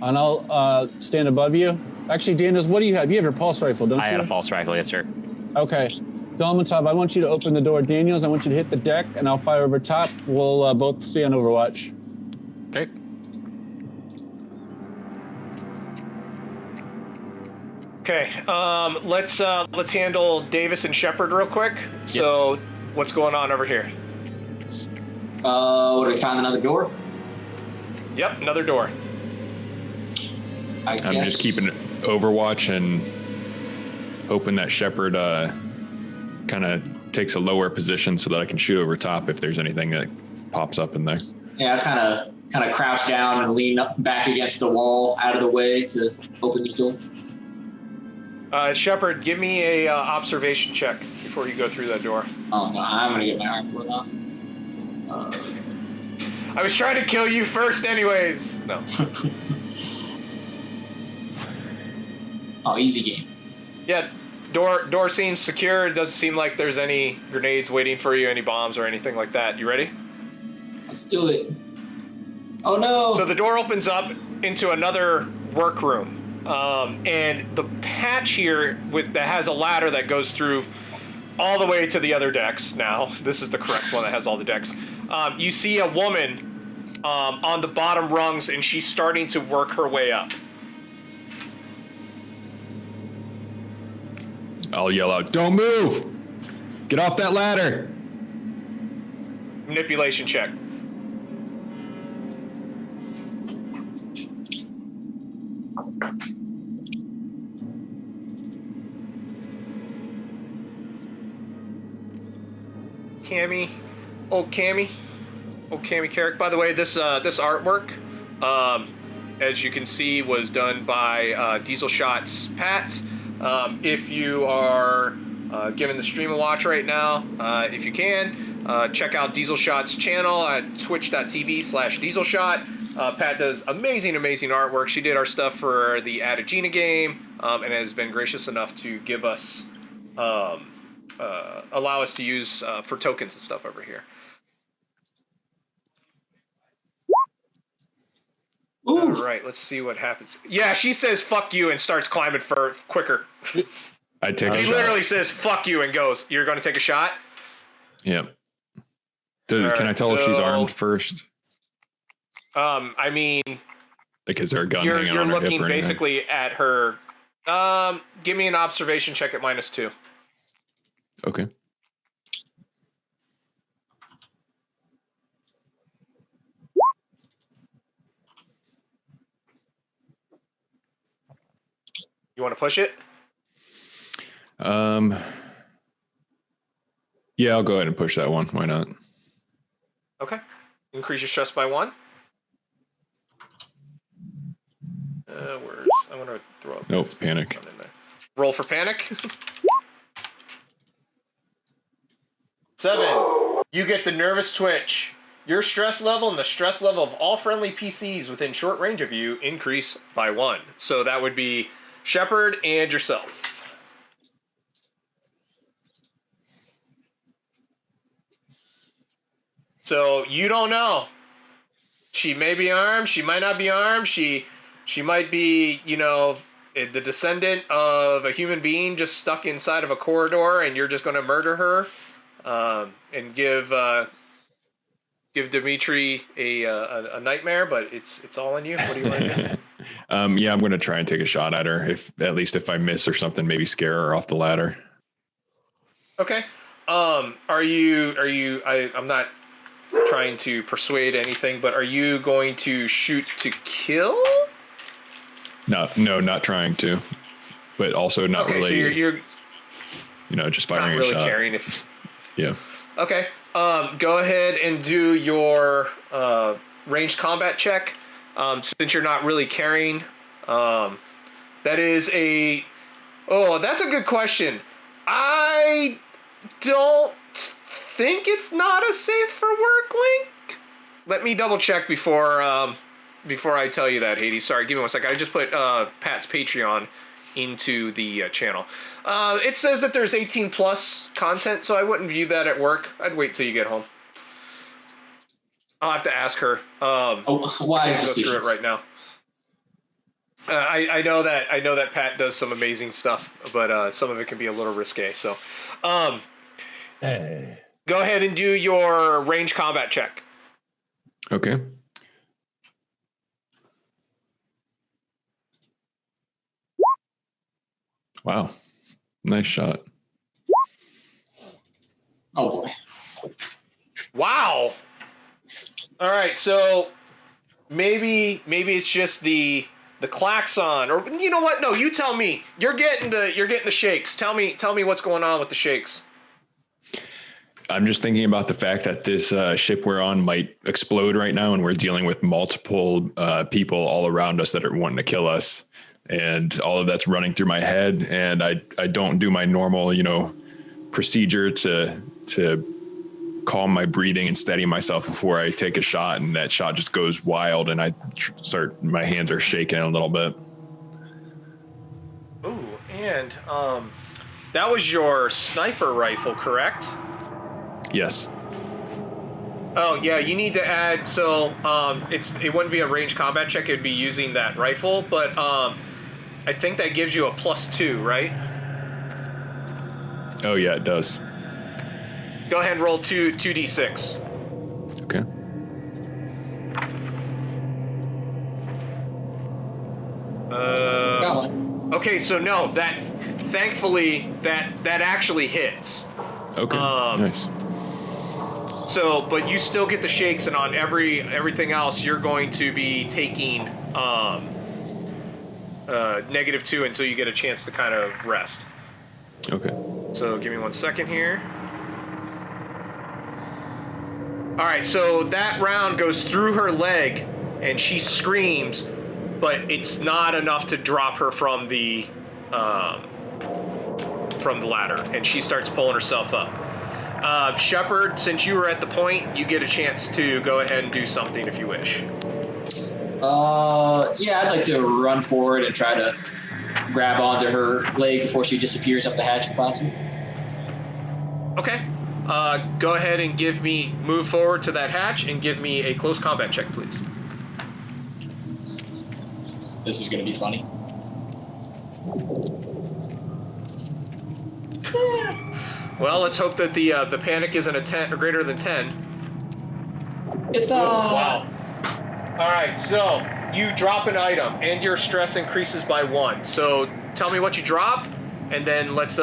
and I'll stand above you. Actually, Daniels, what do you have? You have your pulse rifle, don't you? I had a pulse rifle, yes, sir. Okay. Dolmatov, I want you to open the door. Daniels, I want you to hit the deck, and I'll fire over top. We'll both stay on Overwatch. Okay. Okay, let's handle Davis and Shepard real quick. So, what's going on over here? What, we found another door? Yep, another door. I'm just keeping Overwatch and hoping that Shepard kind of takes a lower position so that I can shoot over top if there's anything that pops up in there. Yeah, I kind of crouch down and lean up back against the wall out of the way to open this door. Shepard, give me a observation check before you go through that door. Oh no, I'm gonna get my arm blown off. I was trying to kill you first anyways. No. Oh, easy game. Yeah, door seems secure. It doesn't seem like there's any grenades waiting for you, any bombs or anything like that. You ready? Let's do it. Oh no! So the door opens up into another workroom. And the hatch here that has a ladder that goes through all the way to the other decks now. This is the correct one that has all the decks. You see a woman on the bottom rungs, and she's starting to work her way up. I'll yell out, "Don't move! Get off that ladder!" Manipulation check. Cammy, old Cammy Carrick. By the way, this artwork, as you can see, was done by Diesel Shots Pat. If you are giving the stream a watch right now, if you can, check out Diesel Shot's channel at twitch.tv/dieselshot. Pat does amazing artwork. She did our stuff for the Adagina game, and has been gracious enough to give us, allow us to use for tokens and stuff over here. Ooh. All right, let's see what happens. Yeah, she says "fuck you" and starts climbing for quicker. I take a She shot. literally says "fuck you" and goes, "You're going to take a shot?" Yep. Can I tell if she's armed first? I mean, Like, is there a gun you're hanging on her hip looking or anything? basically at her. Give me an observation check at -2. Okay. You want to push it? Yeah, I'll go ahead and push that one. Why not? Okay. Increase your stress by 1. I'm gonna throw up. Nope, panic. In there. Roll for panic. 7. You get the nervous twitch. Your stress level and the stress level of all friendly PCs within short range of you increase by 1. So that would be Shepard and yourself. So you don't know. She may be armed. She might not be armed. She might be, the descendant of a human being just stuck inside of a corridor, and you're just going to murder her, and give Dimitri a nightmare. But it's all on you. What do you want to do? Yeah, I'm going to try and take a shot at her. If I miss or something, maybe scare her off the ladder. Okay. I'm not trying to persuade anything, but are you going to shoot to kill? No, not trying to, but also not really. So you're just firing not really a shot. caring if. Yeah. Okay. Go ahead and do your ranged combat check. Since you're not really carrying, that is that's a good question. I don't think it's not a safe for work link. Let me double check before I tell you that, Hades. Sorry, give me 1 second. I just put Pat's Patreon into the channel. It says that there's 18 plus content, so I wouldn't view that at work. I'd wait till you get home. I'll have to ask her. Wise go decisions. through it right now. I know that Pat does some amazing stuff, but some of it can be a little risque. So, Hey. go ahead and do your range combat check. Okay. Wow. Nice shot. Oh boy. Wow. All right, so maybe it's just the klaxon, or you know what? No, you tell me. You're getting the shakes. Tell me what's going on with the shakes. I'm just thinking about the fact that this ship we're on might explode right now, and we're dealing with multiple people all around us that are wanting to kill us, and all of that's running through my head. And I don't do my normal, procedure to calm my breathing and steady myself before I take a shot, and that shot just goes wild, and my hands are shaking a little bit. Ooh, and that was your sniper rifle, correct? Yes. Oh yeah, you need to add. So it wouldn't be a range combat check. It'd be using that rifle, but I think that gives you a +2, right? Oh yeah, it does. Go ahead and roll 2d6. Okay. Okay, so no, thankfully that actually hits. Okay. Nice. So, but you still get the shakes, and on everything else, you're going to be taking -2 until you get a chance to kind of rest. Okay. So give me 1 second here. All right, so that round goes through her leg, and she screams, but it's not enough to drop her from the ladder, and she starts pulling herself up. Shepard, since you were at the point, you get a chance to go ahead and do something if you wish. Yeah, I'd like to run forward and try to grab onto her leg before she disappears up the hatch if possible. Okay. Go ahead and move forward to that hatch and give me a close combat check, please. This is going to be funny. Well, let's hope that the panic isn't a 10 or greater than 10. It's not. Wow. All right, so you drop an item, and your stress increases by 1. So tell me what you drop, and then we'll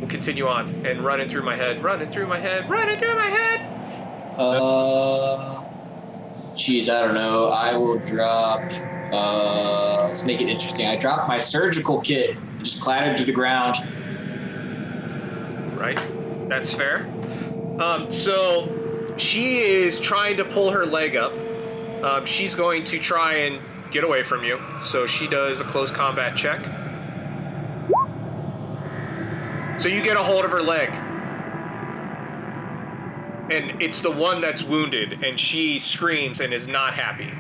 continue on and running through my head. Geez, I don't know. I will drop. Let's make it interesting. I dropped my surgical kit. It just clattered to the ground. Right, that's fair. So she is trying to pull her leg up. She's going to try and get away from you. So she does a close combat check. So you get a hold of her leg. And it's the one that's wounded, and she screams and is not happy.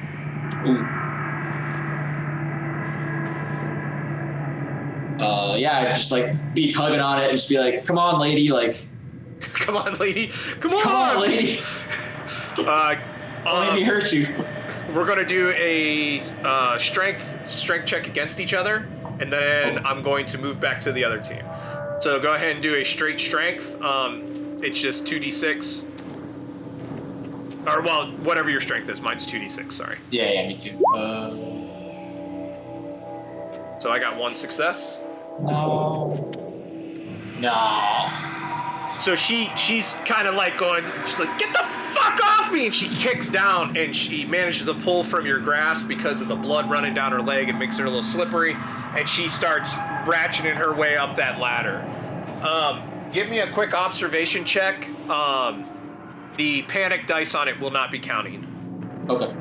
Yeah, I'd just be tugging on it and just be like, come on, lady, Come on, lady. Come on, lady. Don't let me hurt you. We're gonna do a strength check against each other, and then I'm going to move back to the other team. So go ahead and do a straight strength. It's just 2d6. Or, well, whatever your strength is. Mine's 2d6, sorry. Yeah, me too. So I got 1 success. No. So she's kind of going, she's like, get the fuck off me! And she kicks down, and she manages to pull from your grasp because of the blood running down her leg. It makes her a little slippery, and she starts ratcheting her way up that ladder. Give me a quick observation check. The panic dice on it will not be counting. Okay.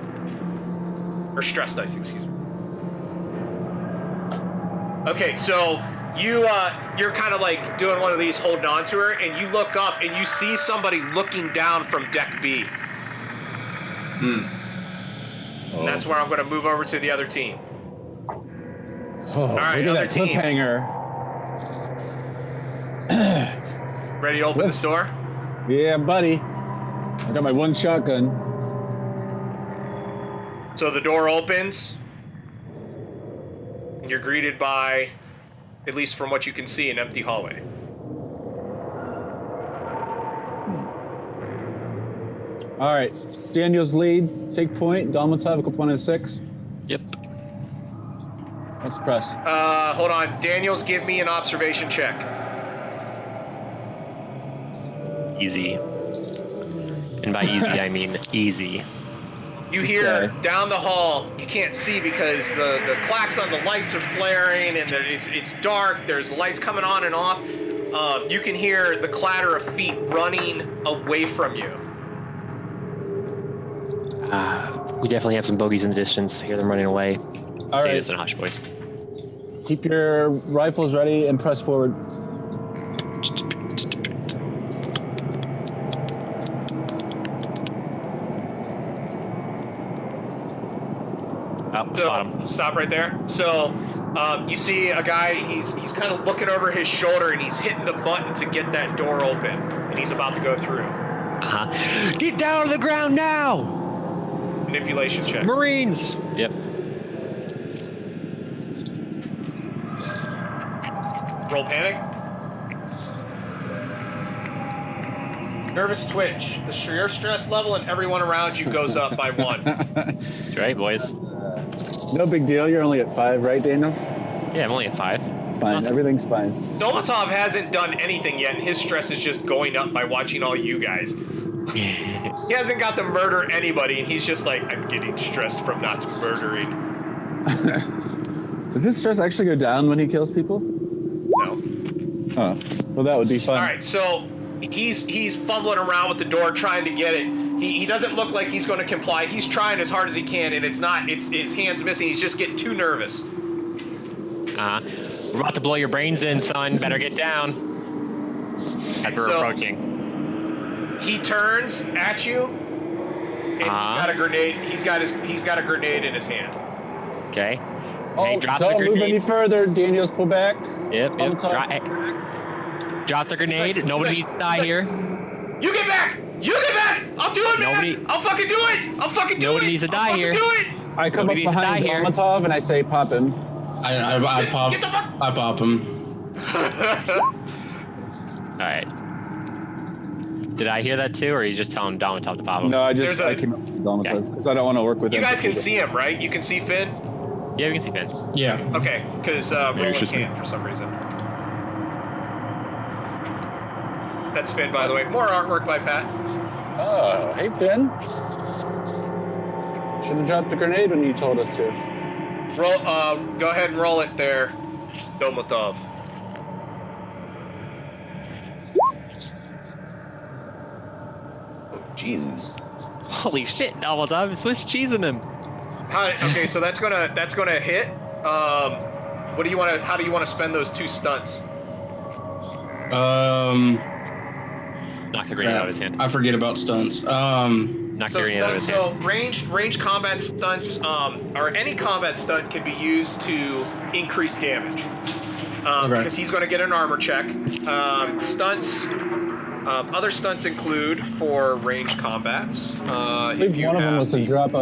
Or stress dice, excuse me. Okay, so you're kind of doing one of these, holding on to her, and you look up and you see somebody looking down from deck B. And that's where I'm going to move over to the other team. All right, look other at that team. cliffhanger. Ready to open this door? Yeah, buddy. I got my 1 shotgun. So the door opens, and you're greeted by, at least from what you can see, an empty hallway. All right, Daniel's lead. Take point. Domitov, equal point of 6. Yep. Let's press. Hold on. Daniels, give me an observation check. Easy. And by easy, I mean easy. You hear down the hall, you can't see because the clacks on the lights are flaring and it's dark. There's lights coming on and off. You can hear the clatter of feet running away from you. We definitely have some bogeys in the distance. Hear them running away. All Say right. this in a hush voice. Keep your rifles ready and press forward. Stop right there. So you see a guy, he's kind of looking over his shoulder and he's hitting the button to get that door open, and he's about to go through. Get down to the ground now! Manipulation check. Marines! Yep. Roll panic. Nervous twitch. Your stress level and everyone around you goes up by 1. That's right, boys. No big deal. You're only at 5, right, Daniels? Yeah, I'm only at 5. Fine. Everyth's fine. Dolmatov hasn't done anything yet, and his stress is just going up by watching all you guys. He hasn't got to murder anybody, and he's just like, I'm getting stressed from not murdering. Does his stress actually go down when he kills people? No. Oh, well, that would be fun. All right, so he's fumbling around with the door trying to get it. He doesn't look like he's going to comply. He's trying as hard as he can, and it's his hand's missing. He's just getting too nervous. We're about to blow your brains in, son. Better get down. As we're approaching. He turns at you, and he's got a grenade. He's got a grenade in his hand. Okay. Oh, Hey, drop don't the grenade. move any further. Daniels, pull back. Yep. Drop the grenade. Nobody needs to die here. You get back! You get back! I'll do it, man! I'll fucking do it! I'll fucking do it! Nobody needs to die here. Do it! I come Nobody up needs to behind die here. Dolmatov and I say, pop him. I pop. Get the fuck! I pop him. All right. Did I hear that too, or are you just telling Dolmatov to pop him? No, I There's came up with Dolmatov because I don't want to work with him. You guys can see him, right? You can see Finn? Yeah, we can see Finn. Yeah. Okay, because Roland it's just me. can't for some reason. That's Finn, by the way. More artwork by Pat. Oh, hey, Finn. Should have dropped the grenade when you told us to. Roll. Go ahead and roll it there, Dolmatov. Oh, Jesus. Holy shit, Dolmatov! It's Swiss cheesing him. Okay, so that's gonna hit. What do you want to? How do you want to spend those 2 stunts? Knock the grenade out of his hand. I forget about stunts. Knock the grenade out of his hand. So range combat stunts, or any combat stunt can be used to increase damage. Because he's going to get an armor check. Stunts. Other stunts include for range combats. I believe one of them was to drop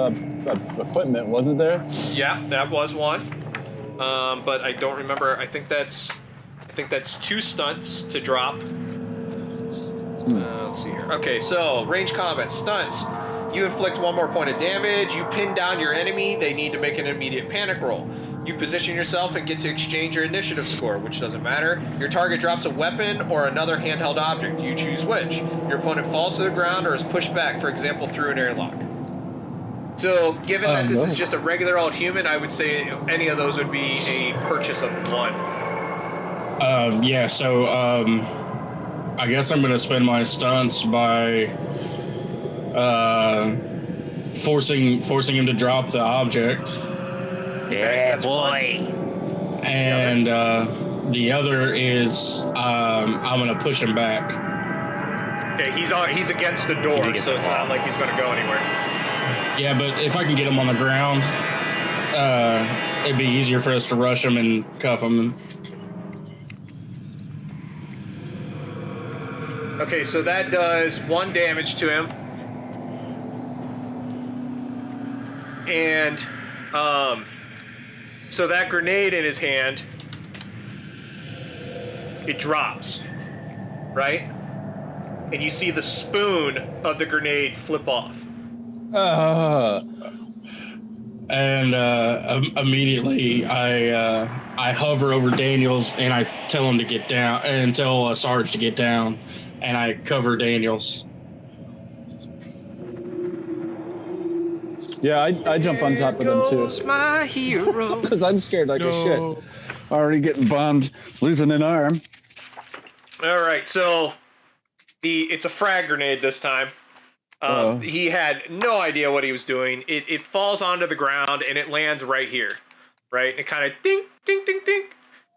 equipment, wasn't there? Yeah, that was one. But I don't remember. I think that's 2 stunts to drop. Let's see here. Okay, so range combat stunts. You inflict 1 more point of damage. You pin down your enemy. They need to make an immediate panic roll. You position yourself and get to exchange your initiative score, which doesn't matter. Your target drops a weapon or another handheld object. You choose which. Your opponent falls to the ground or is pushed back, for example, through an airlock. So, given that this is just a regular old human, I would say any of those would be a purchase of 1. Yeah, so I guess I'm gonna spend my stunts by forcing him to drop the object. Yeah, boy. And the other is I'm gonna push him back. Okay, he's against the door, so it's not like he's going to go anywhere. Yeah, but if I can get him on the ground, it'd be easier for us to rush him and cuff him. Okay, so that does 1 damage to him. And so that grenade in his hand, it drops, right? And you see the spoon of the grenade flip off. And immediately I hover over Daniels and I tell him to get down, and tell Sarge to get down, and I cover Daniels. Yeah, I jump on top of them too. My hero. Because I'm scared like a shit. Already getting bombed, losing an arm. All right, so it's a frag grenade this time. He had no idea what he was doing. It falls onto the ground and it lands right here, right? And it kind of ding, ding, ding, ding.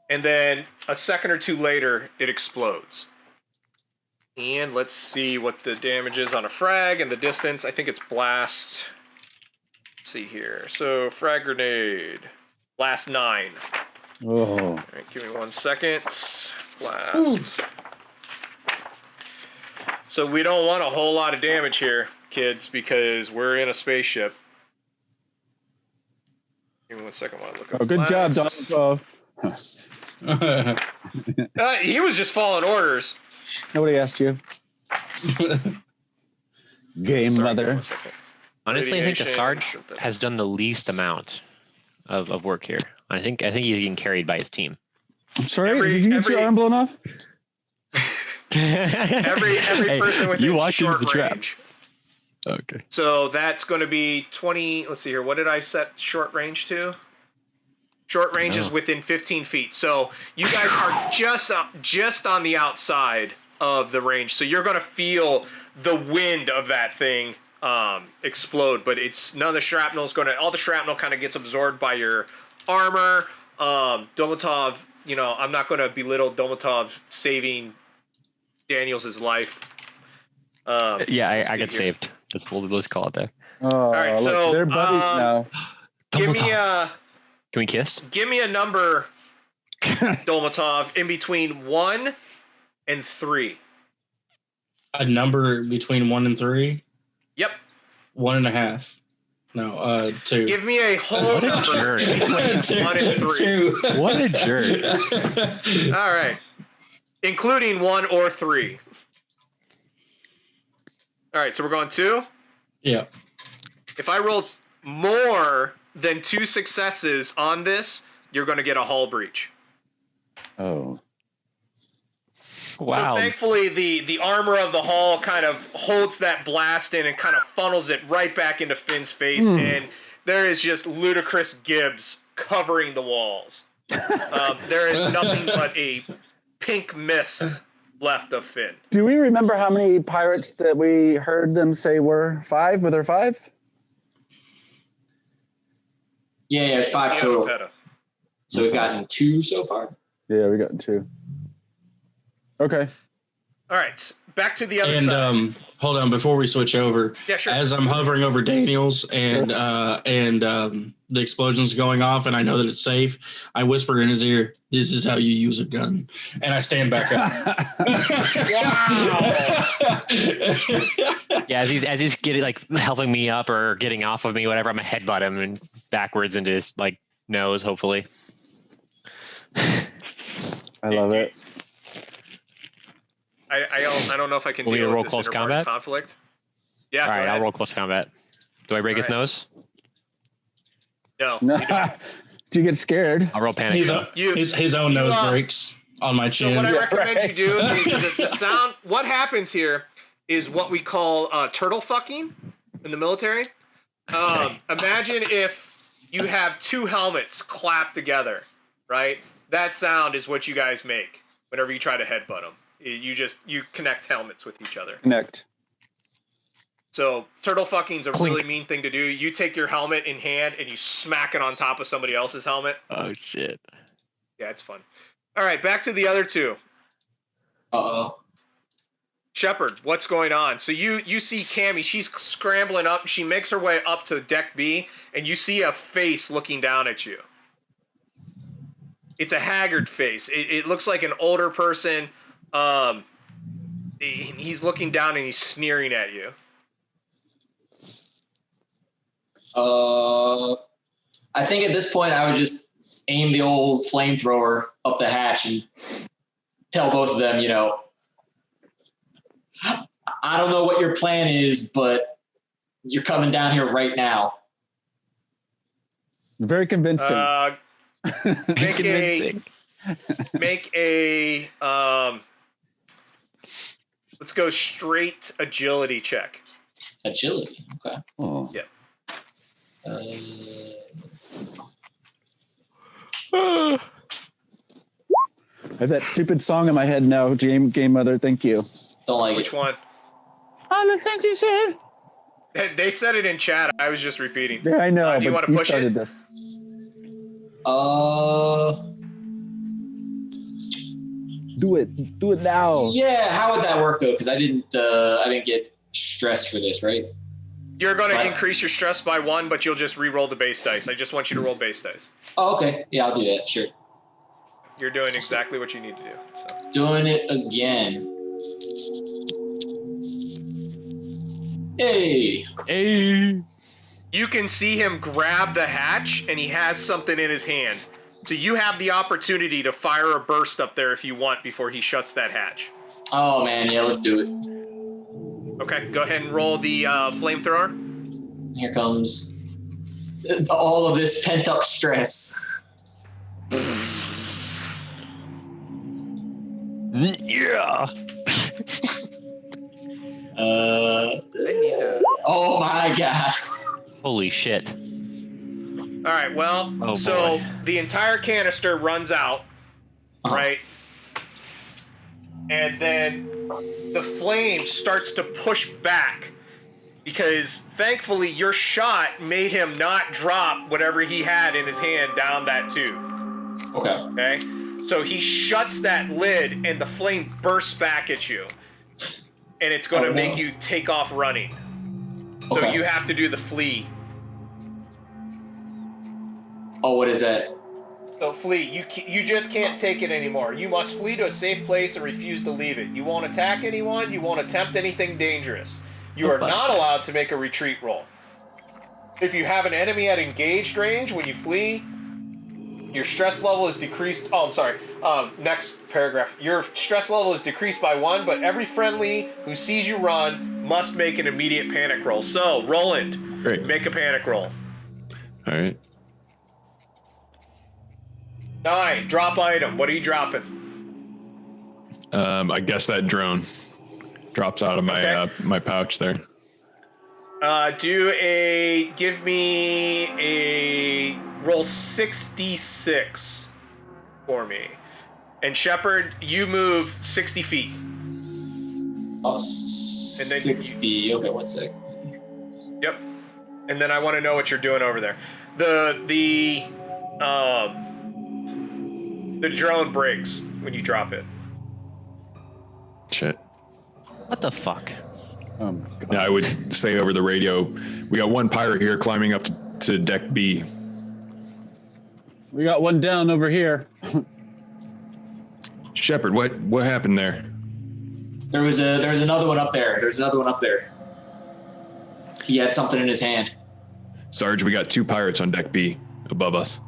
And then a second or 2 later, it explodes. And let's see what the damage is on a frag and the distance. I think it's blast. Let's see here. So frag grenade, blast 9. Oh. All right, give me 1 second. Blast. Ooh. So we don't want a whole lot of damage here, kids, because we're in a spaceship. Give me 1 second while I look up. Oh, good job, Don. He was just following orders. Nobody asked you. Game mother. Honestly, I think the Sarge has done the least amount of work here. I think he's getting carried by his team. I'm sorry, did you get your arm blown off? every person within you walked short into the trap. range. Okay. So that's going to be 20. Let's see here. What did I set short range to? Short range is within 15 feet. So you guys are just on the outside of the range. So you're going to feel the wind of that thing explode. But it's none of the shrapnel is going to. All the shrapnel kind of gets absorbed by your armor. Domatov, I'm not going to belittle Domatov saving Daniels' life. Yeah, I got saved. That's what let's call it there. Oh, all right, look, so they're buddies now. Give me a. Can we kiss? Give me a number, Dolmatov, in between 1 and 3. A number between 1 and 3? Yep. 1.5. No, 2. Give me a whole number jerk. between 1 and 3. 2. What a jerk. All right. Including 1 or 3. All right, so we're going 2? Yeah. If I roll more than 2 successes on this, you're going to get a hull breach. Oh. Wow. So thankfully, the armor of the hull kind of holds that blast in and kind of funnels it right back into Finn's face, and there is just ludicrous gibs covering the walls. There is nothing but a pink mist left of Finn. Do we remember how many pirates that we heard them say were 5? Were there 5? Yeah, it's 5 total. Peta. So we've gotten 2 so far. Yeah, we got 2. Okay. All right, back to the other And side. hold on, before we switch over, Yeah, sure. as I'm hovering over Daniels and the explosion's going off, and I know that it's safe, I whisper in his ear, "This is how you use a gun," and I stand back up. Yeah, as he's getting helping me up or getting off of me, whatever, I'm gonna headbutt him and backwards into his nose, hopefully. I love it. I don't know if I can Will we deal roll with this close inter-party combat? conflict. Yeah, All go right, ahead. I'll roll close combat. Do I break All his right. nose? No. No. you don't. Do you get scared? I'll roll panic. His own nose you, breaks on my So chin. what I Yeah, recommend right. you do is the sound. What happens here is what we call turtle fucking in the military. Imagine if you have 2 helmets clapped together, right? That sound is what you guys make whenever you try to headbutt them. You connect helmets with each other. Connect. So turtle fucking's a Clink. really mean thing to do. You take your helmet in hand and you smack it on top of somebody else's helmet. Oh shit. Yeah, it's fun. All right, back to the other 2. Uh-oh. Shepard, what's going on? So you see Cammy, she's scrambling up. She makes her way up to deck B, and you see a face looking down at you. It's a haggard face. It looks like an older person. He's looking down and he's sneering at you. I think at this point I would just aim the old flamethrower up the hatch and tell both of them, I don't know what your plan is, but you're coming down here right now. Very convincing. Make a let's go straight agility check. Agility. Okay. Oh. Yeah. I have that stupid song in my head now, Game Mother. Thank you. Don't like Which it. one? All the things you said. They said it in chat. I was just repeating. Yeah, I know. Do you but want to push started it? this. Do it now. Yeah. How would that work though? Because I didn't get stressed for this, right? You're going to Right. increase your stress by 1, but you'll just re-roll the base dice. I just want you to roll base dice. Oh, okay. Yeah, I'll do that. Sure. You're doing exactly what you need to do. So. Doing it again. Hey. Hey. You can see him grab the hatch, and he has something in his hand. So you have the opportunity to fire a burst up there if you want before he shuts that hatch. Oh man, yeah, let's do it. Okay, go ahead and roll the flamethrower. Here comes all of this pent up stress. Yeah. Oh my god. Holy shit. All right, well, Oh, so boy. the entire canister runs out, right? And then the flame starts to push back because thankfully your shot made him not drop whatever he had in his hand down that tube. Okay? So he shuts that lid and the flame bursts back at you. And it's going to make you take off running. So you have to do the flee. Oh, what is that? So flee. You just can't take it anymore. You must flee to a safe place and refuse to leave it. You won't attack anyone. You won't attempt anything dangerous. You are not allowed to make a retreat roll. If you have an enemy at engaged range when you flee, your stress level is decreased. Oh, I'm sorry. Next paragraph. Your stress level is decreased by 1, but every friendly who sees you run must make an immediate panic roll. So, Roland, make a panic roll. All right. 9, drop item. What are you dropping? I guess that drone drops out of my my pouch there. Give me a roll 66 for me. And Shepard, you move 60 feet. Oh, and then 60. Okay, 1 sec. Yep. And then I want to know what you're doing over there. The drone breaks when you drop it. Shit. What the fuck? Oh my god. Yeah, I would say over the radio, we got one pirate here climbing up to deck B. We got one down over here. Shepard, what happened there? There was another one up there. There's another one up there. He had something in his hand. Sarge, we got 2 pirates on deck B above us.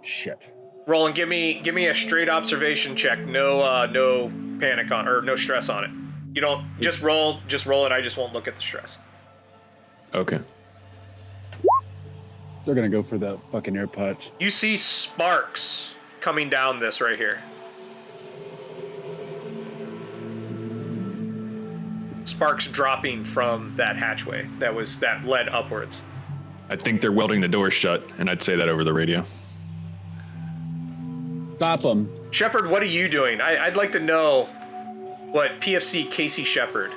Shit. Roland, give me a straight observation check. No panic on or no stress on it. You don't just roll it. I just won't look at the stress. Okay. They're gonna go for the fucking air patch. You see sparks coming down this right here. Sparks dropping from that hatchway that led upwards. I think they're welding the door shut, and I'd say that over the radio. Stop them. Shepard, what are you doing? I'd like to know what PFC Casey Shepard.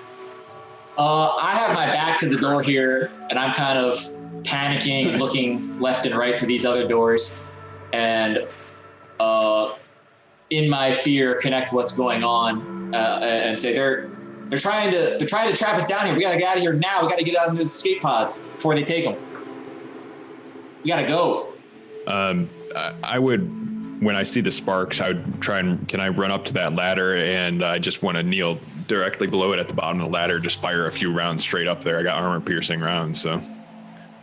I have my back to the door here, and I'm kind of panicking, looking left and right to these other doors, and in my fear, connect what's going on, and say they're trying to trap us down here. We gotta get out of here now. We gotta get out of those escape pods before they take them. We gotta go. I would. When I see the sparks, I would try and can I run up to that ladder, and I just want to kneel directly below it at the bottom of the ladder, just fire a few rounds straight up there. I got armor piercing rounds, so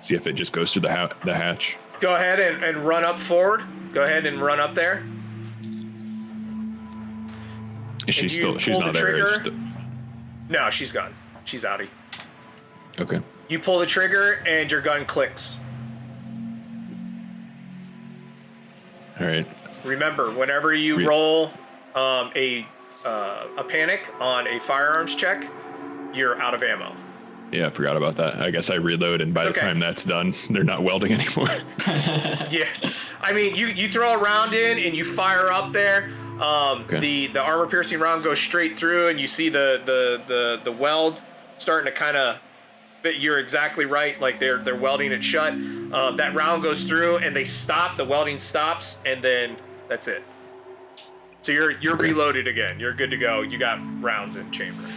see if it just goes through the hatch. Go ahead and run up forward. Go ahead and run up there. Is she still? She's not there. No, she's gone. She's outie. Okay. You pull the trigger and your gun clicks. All right. Remember, whenever you roll a panic on a firearms check, you're out of ammo. Yeah, I forgot about that. I guess I reload, and by the time that's done, they're not welding anymore. Yeah. I mean, you throw a round in and you fire up there. The armor piercing round goes straight through, and you see the weld starting to kind of. You're exactly right. Like they're welding it shut. That round goes through, and they stop. The welding stops, and then that's it. So you're reloaded again. You're good to go. You got rounds in chamber.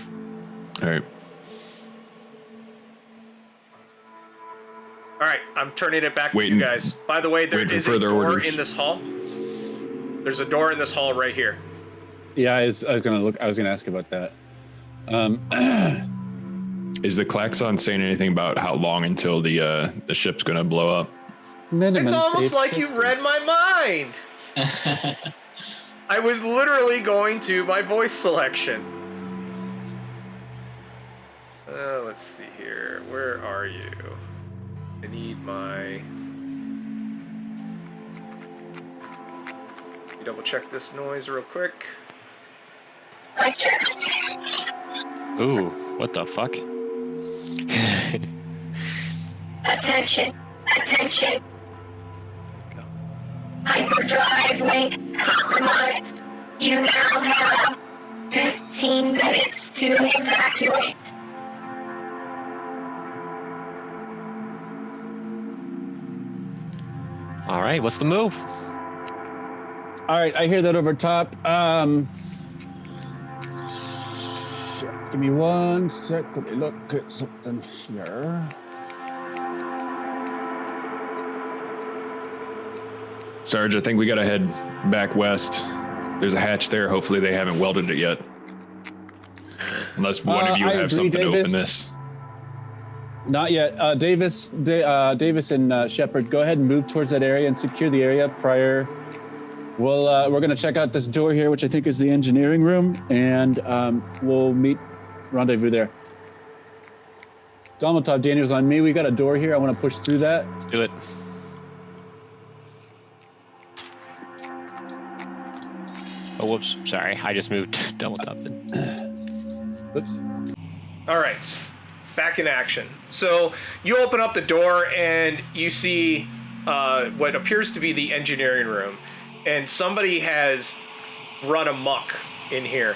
All right. All right. I'm turning it back to you guys. By the way, there is a door in this hall. There's a door in this hall right here. Yeah, I was gonna ask about that. Is the klaxon saying anything about how long until the ship's gonna blow up? It's almost like you read my mind. I was literally going to my voice selection. Let's let's see here. Where are you? I need my... Double check this noise real quick. Ooh, what the fuck? Attention. Hyperdrive link compromised. You now have 15 minutes to evacuate. All right, what's the move? All right, I hear that over top. Give me 1 sec. Let me look at something here. Sarge, I think we got to head back west. There's a hatch there. Hopefully they haven't welded it yet. Unless one of you have something to open this. Not yet. Davis and Shepard, go ahead and move towards that area and secure the area prior. We're going to check out this door here, which I think is the engineering room, and we'll rendezvous there. Domitov, Daniel's on me. We got a door here. I want to push through that. Let's do it. Oh, whoops. Sorry. I just moved double top in. Oops. All right. Back in action. So you open up the door and you see what appears to be the engineering room. And somebody has run amok in here.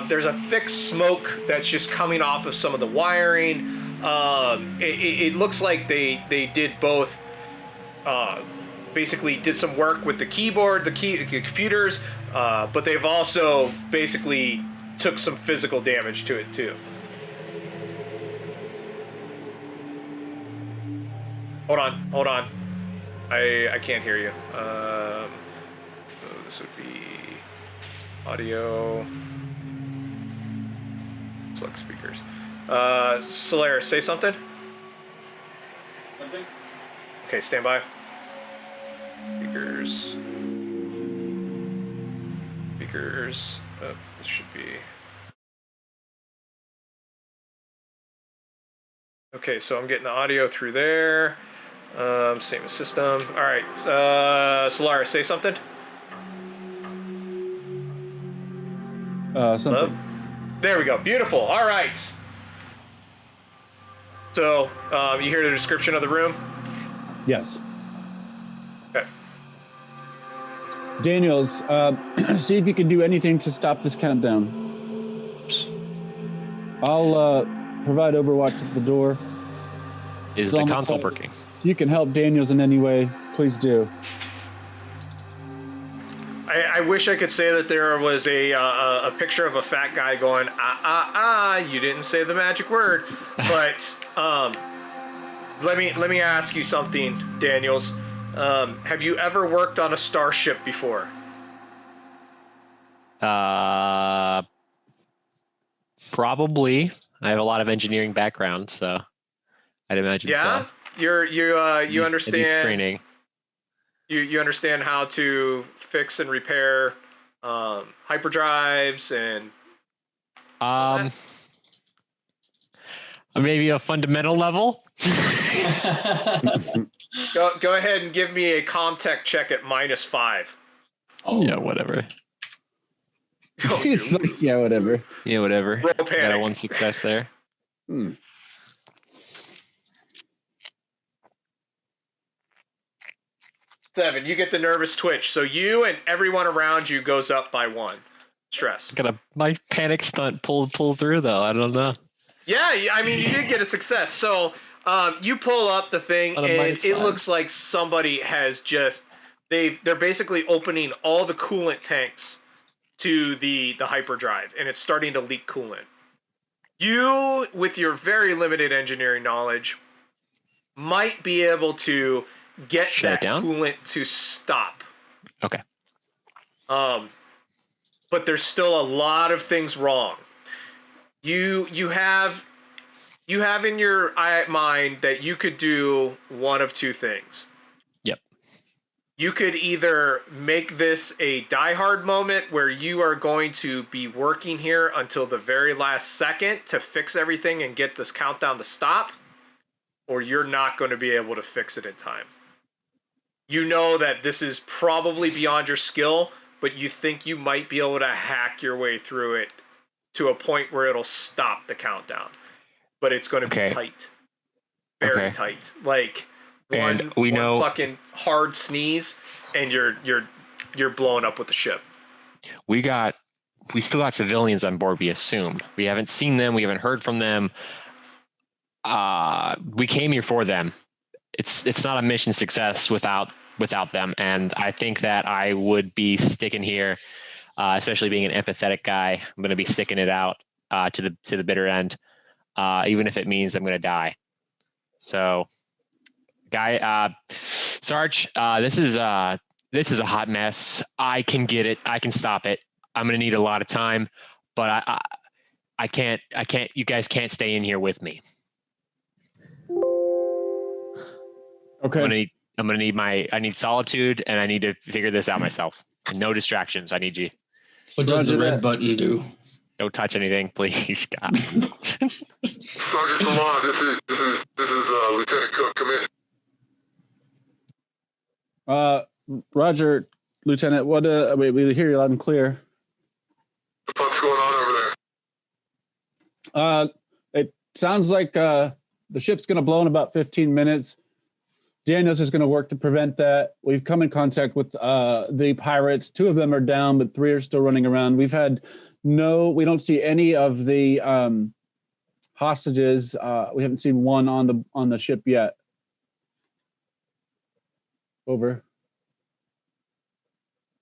There's a thick smoke that's just coming off of some of the wiring. It looks like they did both, basically did some work with the keyboard, the computers, but they've also basically took some physical damage to it too. Hold on. I can't hear you. So this would be audio. Select speakers. Solaris, say something. Something? Okay, stand by. Speakers. This should be. Okay, so I'm getting the audio through there. Same as system. All right, Solaris, say something. Something. Hello? There we go. Beautiful. All right. So you hear the description of the room? Yes. Okay. Daniels, see if you can do anything to stop this countdown. I'll provide overwatch at the door. Is the console working? If you can help Daniels in any way, please do. I wish I could say that there was a picture of a fat guy going, you didn't say the magic word. But let me ask you something, Daniels. Have you ever worked on a starship before? Probably. I have a lot of engineering background, so I'd imagine yeah? so. You understand training. You understand how to fix and repair hyperdrives and maybe a fundamental level. Go ahead and give me a Comtech check at -5. Oh yeah, whatever. He's like, yeah, whatever. Yeah, whatever. Roll Got panic. 1 success there. 7. You get the nervous twitch. So you and everyone around you goes up by 1 stress. My panic stunt pulled through though. I don't know. Yeah, I mean you did get a success. So you pull up the thing and it looks like somebody has just they're basically opening all the coolant tanks to the hyperdrive and it's starting to leak coolant. You, with your very limited engineering knowledge, might be able to get Shut that it down? coolant to stop. Okay. But there's still a lot of things wrong. You have in your mind that you could do one of two things. Yep. You could either make this a diehard moment where you are going to be working here until the very last second to fix everything and get this countdown to stop, or you're not going to be able to fix it in time. You know that this is probably beyond your skill, but you think you might be able to hack your way through it to a point where it'll stop the countdown. But it's going to be tight. Very tight. Like one fucking hard sneeze and you're blowing up with the ship. We still got civilians on board, we assume. We haven't seen them, we haven't heard from them. We came here for them. It's not a mission success without them, and I think that I would be sticking here, especially being an empathetic guy. I'm going to be sticking it out to the bitter end, even if it means I'm going to die. So, Sarge, this is a hot mess. I can get it. I can stop it. I'm going to need a lot of time, but I can't. You guys can't stay in here with me. Okay. I need solitude, and I need to figure this out myself. No distractions. I need you. What does the red button do? Don't touch anything, please, God. Sergeant Solana, this is Lieutenant Cook. Come in. Roger, Lieutenant. What? We hear you loud and clear. What the fuck's going on over there? It sounds like the ship's going to blow in about 15 minutes. Daniels is going to work to prevent that. We've come in contact with the pirates. 2 of them are down, but 3 are still running around. We don't see any of the hostages. We haven't seen one on the ship yet. Over.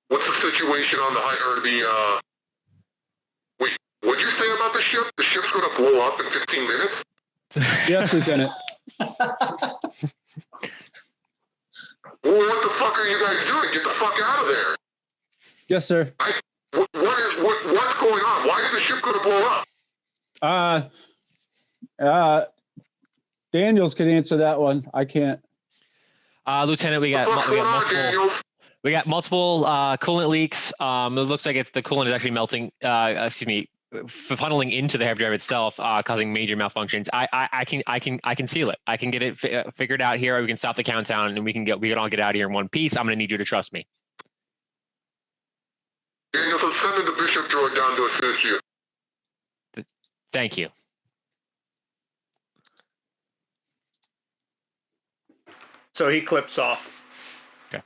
What's the situation on the wait, what'd you say about the ship? The ship's going to blow up in 15 minutes? Yes, Lieutenant. Well, what the fuck are you guys doing? Get the fuck out of there. Yes, sir. What's going on? Why is the ship going to blow up? Daniels can answer that one. I can't. Lieutenant, we got multiple coolant leaks. It looks like the coolant is actually melting. Funneling into the hyperdrive itself, causing major malfunctions. I can seal it. I can get it figured out here. We can stop the countdown, and we can all get out of here in one piece. I'm going to need you to trust me. Daniel, so send the Bishop droid down to assist you. Thank you. So he clips off. Okay.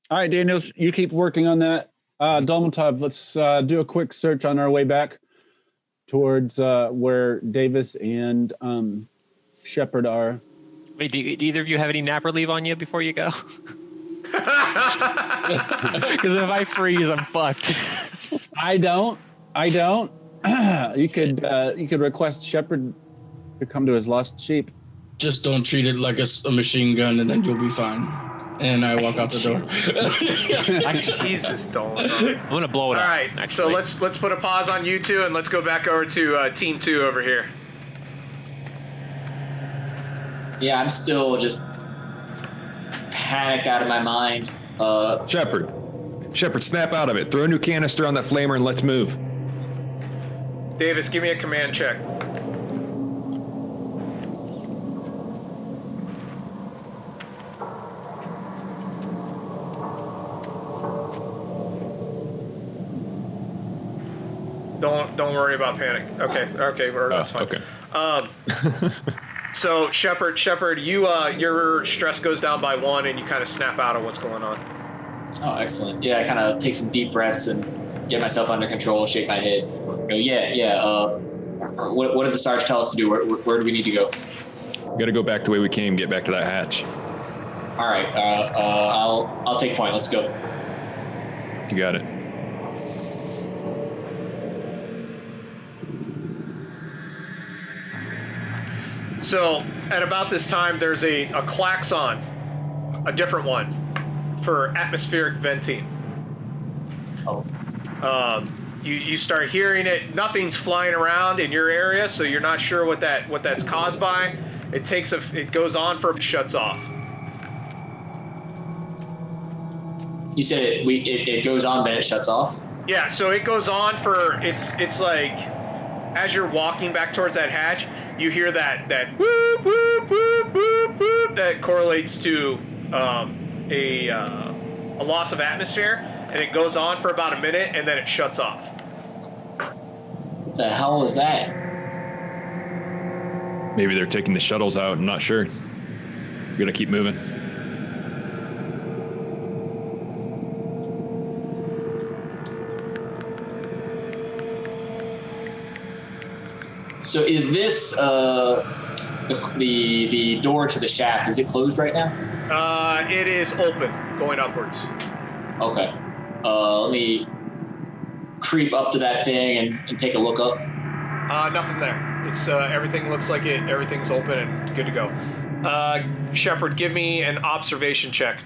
All right, Daniels, you keep working on that. Dolmatov, let's do a quick search on our way back towards where Davis and Shepard are. Wait, do either of you have any napper leave on you before you go? Because if I freeze, I'm fucked. I don't. You could request Shepard to come to his lost sheep. Just don't treat it like a machine gun, and then you'll be fine. And I walk out the door. Jesus, don't. I'm gonna blow it up. All right, actually. so let's put a pause on you two, and let's go back over to Team 2 over here. Yeah, I'm still just panicked out of my mind. Shepard, snap out of it. Throw a new canister on that flamer and let's move. Davis, give me a command check. Don't worry about panic. Okay, that's fine. Okay. So Shepard, your stress goes down by 1, and you kind of snap out of what's going on. Oh, excellent. Yeah, I kind of take some deep breaths and get myself under control, shake my head. Go, what did the Sarge tell us to do? Where do we need to go? We gotta go back the way we came, get back to that hatch. All right, I'll take point. Let's go. You got it. So at about this time, there's a klaxon, a different one, for atmospheric venting. Oh. You start hearing it. Nothing's flying around in your area, so you're not sure what that's caused by. It goes on for shuts off. You said it goes on, then it shuts off? Yeah, so it goes on for, it's like, as you're walking back towards that hatch, you hear that whoop, whoop, whoop, whoop, whoop, that correlates to a loss of atmosphere, and it goes on for about a minute, and then it shuts off. What the hell is that? Maybe they're taking the shuttles out. I'm not sure. We're gonna keep moving. So is this the door to the shaft? Is it closed right now? It is open, going upwards. Okay. Let me creep up to that thing and take a look up. Nothing there. It's everything looks like it. Everything's open and good to go. Shepard, give me an observation check.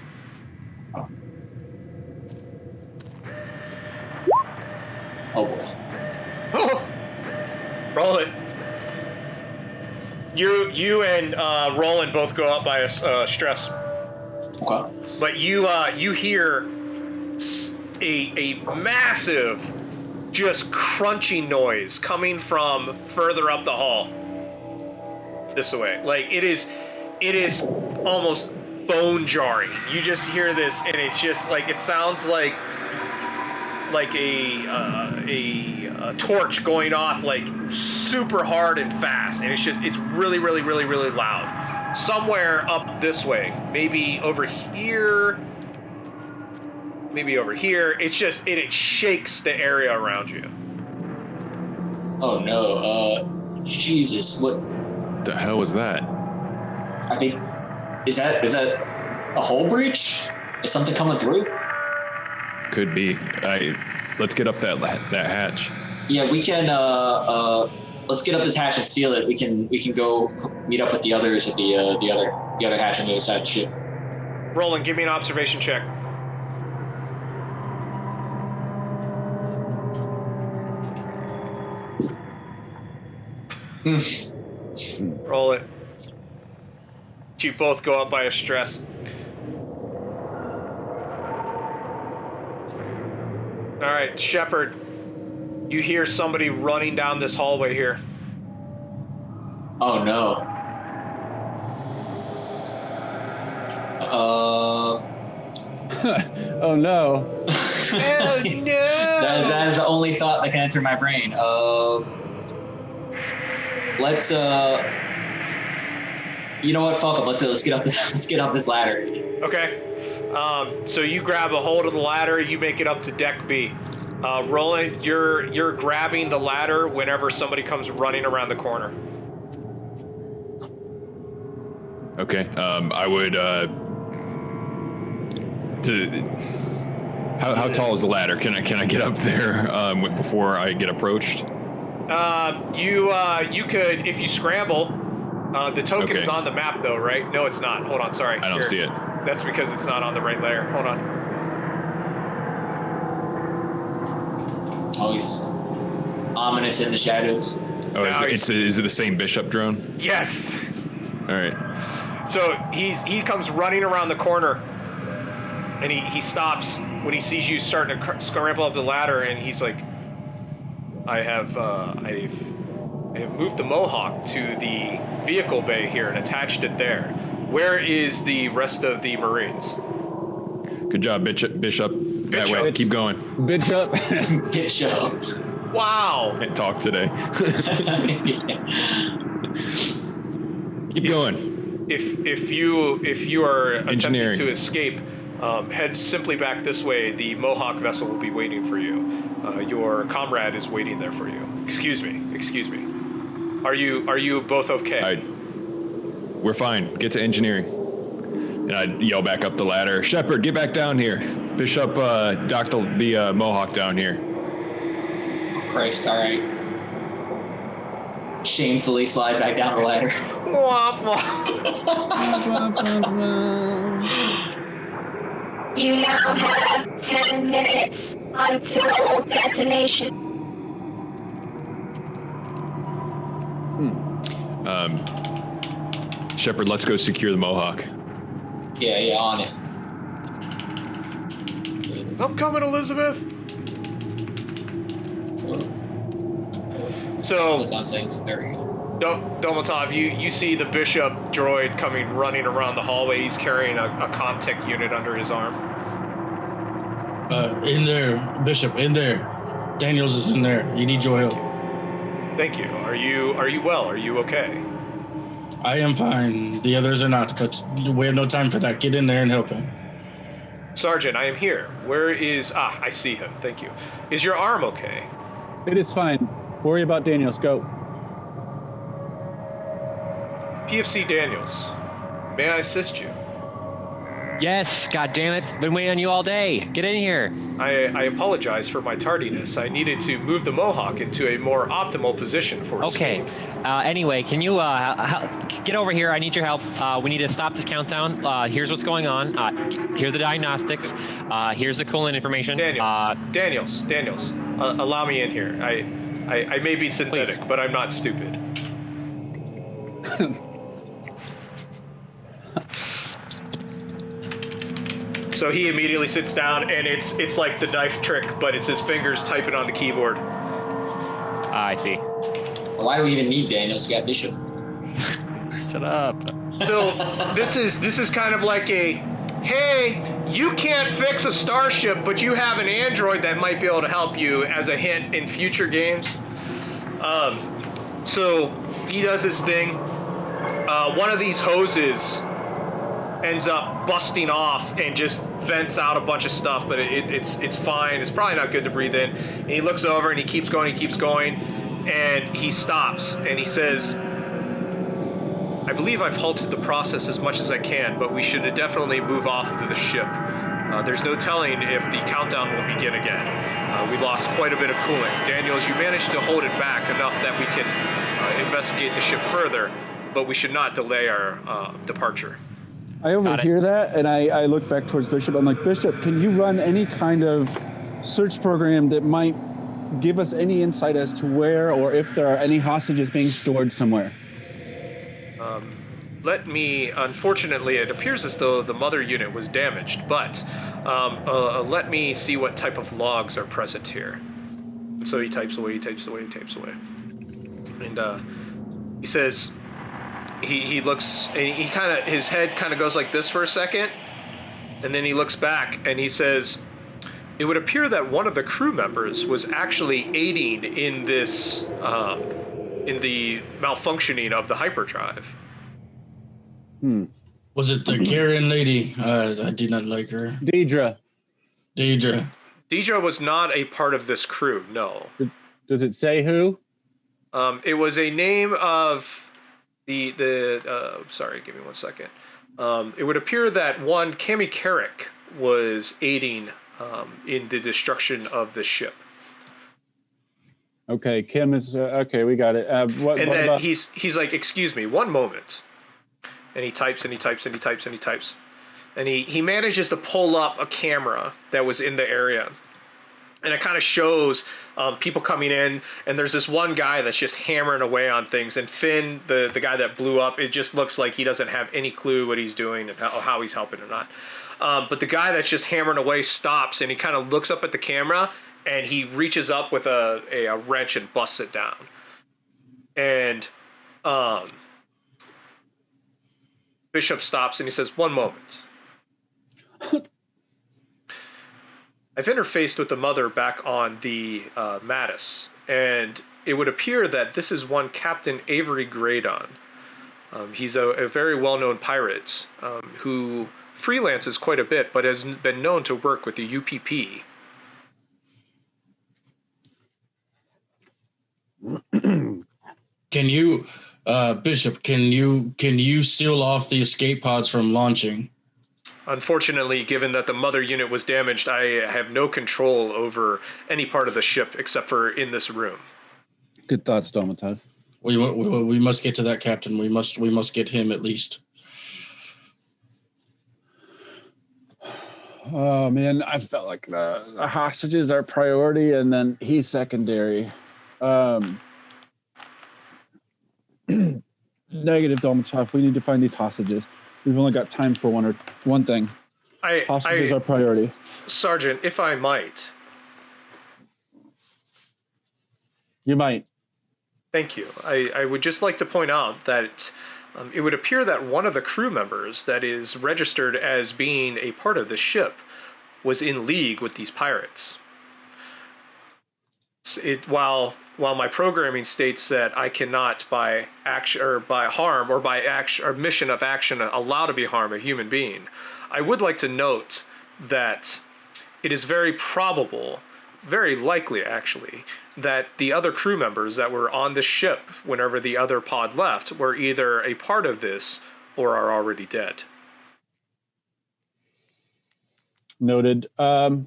Oh boy. Oh, roll it. You and Roland both go up by a stress. Okay. But you hear a massive, just crunchy noise coming from further up the hall. This way, like it is almost bone jarring. You just hear this, and it's just like it sounds like a torch going off like super hard and fast, and it's really loud. Somewhere up this way, maybe over here. It's just it shakes the area around you. Oh no. Jesus, what The hell was that? I think is that a hull breach? Is something coming through? Could be. Let's get up that hatch. Yeah, we can. Let's get up this hatch and seal it. We can go meet up with the others at the other hatch on the other side of the ship. Roland, give me an observation check. Roll it. You both go up by a stress. All right, Shepard, you hear somebody running down this hallway here. Oh no. Oh no. Oh no. That is the only thought that can enter my brain. Let's you know what? Fuck them. Let's get up this ladder. Okay. So you grab a hold of the ladder. You make it up to deck B. Roland, you're grabbing the ladder whenever somebody comes running around the corner. Okay. I would. How tall is the ladder? Can I get up there before I get approached? You could, if you scramble. The token's Okay. on the map though, right? No, it's not. Hold on, sorry. I don't see it. That's because it's not on the right layer. Hold on. Oh, he's ominous in the shadows. Oh, No, is it the same bishop drone? Yes. All right. So he comes running around the corner, and he stops when he sees you starting to scramble up the ladder, and he's like, I've moved the Mohawk to the vehicle bay here and attached it there. Where is the rest of the Marines? Good job, Bishop. That way. Keep going. Bitch up. Bishop. Wow. Can't talk today. Keep going. If you are attempting Engineering. to escape, head simply back this way. The Mohawk vessel will be waiting for you. Your comrade is waiting there for you. Excuse me. Are you both okay? We're fine. Get to engineering. And I'd yell back up the ladder. Shepard, get back down here. Bishop, dock the Mohawk down here. Christ, all right. Shamefully slide back down the ladder. Womp womp. You now have 10 minutes until detonation. Shepard, let's go secure the Mohawk. Yeah, on it. I'm coming, Elizabeth. So, Click on things. There we go. Domatov, you see the bishop droid running around the hallway. He's carrying a Comtech unit under his arm. In there, Bishop, in there. Daniels is in there. You need your help. Thank you. Are you well? Are you okay? I am fine. The others are not, but we have no time for that. Get in there and help him. Sergeant, I am here. Where is... I see him. Thank you. Is your arm okay? It is fine. Worry about Daniels. Go. PFC Daniels, may I assist you? Yes, god damn it. Been waiting on you all day. Get in here. I apologize for my tardiness. I needed to move the Mohawk into a more optimal position for escape. Anyway, can you get over here? I need your help. We need to stop this countdown. Here's what's going on. Here's the diagnostics. Here's the coolant information. Daniels, allow me in here. I may be synthetic, Please. but I'm not stupid. So he immediately sits down, and it's like the knife trick, but it's his fingers typing on the keyboard. I see. Well, why do we even need Daniels? You got Bishop. Shut up. So this is kind of like a, hey, you can't fix a starship, but you have an android that might be able to help you, as a hint in future games. So he does his thing. One of these hoses ends up busting off and just vents out a bunch of stuff, but it's fine. It's probably not good to breathe in. And he looks over and he keeps going, and he stops and he says, I believe I've halted the process as much as I can, but we should definitely move off of the ship. There's no telling if the countdown will begin again. We lost quite a bit of coolant. Daniels, you managed to hold it back enough that we can investigate the ship further, but we should not delay our departure. I overhear that, and I look back towards Bishop. I'm like, Bishop, can you run any kind of search program that might give us any insight as to where or if there are any hostages being stored somewhere? Unfortunately, it appears as though the mother unit was damaged, but let me see what type of logs are present here. So he types away. And he says, he looks, and his head kind of goes like this for a second, and then he looks back and he says, it would appear that one of the crew members was actually aiding in this, in the malfunctioning of the hyperdrive. Was it the Karen lady? I did not like her. Deidre. Deidre was not a part of this crew, no. Does it say who? It was a name of sorry, give me 1 second. It would appear that one Cami Carrick was aiding in the destruction of the ship. Okay, Kim is okay. We got it. What then about... he's like, excuse me, one moment, and he types and he types. And he manages to pull up a camera that was in the area. And it kind of shows people coming in, and there's this one guy that's just hammering away on things. And Finn, the guy that blew up, it just looks like he doesn't have any clue what he's doing and how he's helping or not. But the guy that's just hammering away stops, and he kind of looks up at the camera, and he reaches up with a wrench and busts it down. And Bishop stops, and he says, one moment. I've interfaced with the mother back on the Mattis, and it would appear that this is one Captain Avery Graydon. He's a very well-known pirate who freelances quite a bit, but has been known to work with the UPP. Can you, Bishop? Can you seal off the escape pods from launching? Unfortunately, given that the mother unit was damaged, I have no control over any part of the ship except for in this room. Good thoughts, Domatov. We must get to that captain. We must get him at least. Oh man, I felt like the hostages are priority, and then he's secondary. Negative, Domatov. We need to find these hostages. We've only got time for one thing. Hostages are priority. Sergeant, if I might. You might. Thank you. I would just like to point out that it would appear that one of the crew members that is registered as being a part of this ship was in league with these pirates. While my programming states that I cannot, by action or by harm or by action or mission of action, allow to be harm a human being, I would like to note that it is very probable, very likely actually, that the other crew members that were on the ship whenever the other pod left were either a part of this or are already dead. Noted. Oh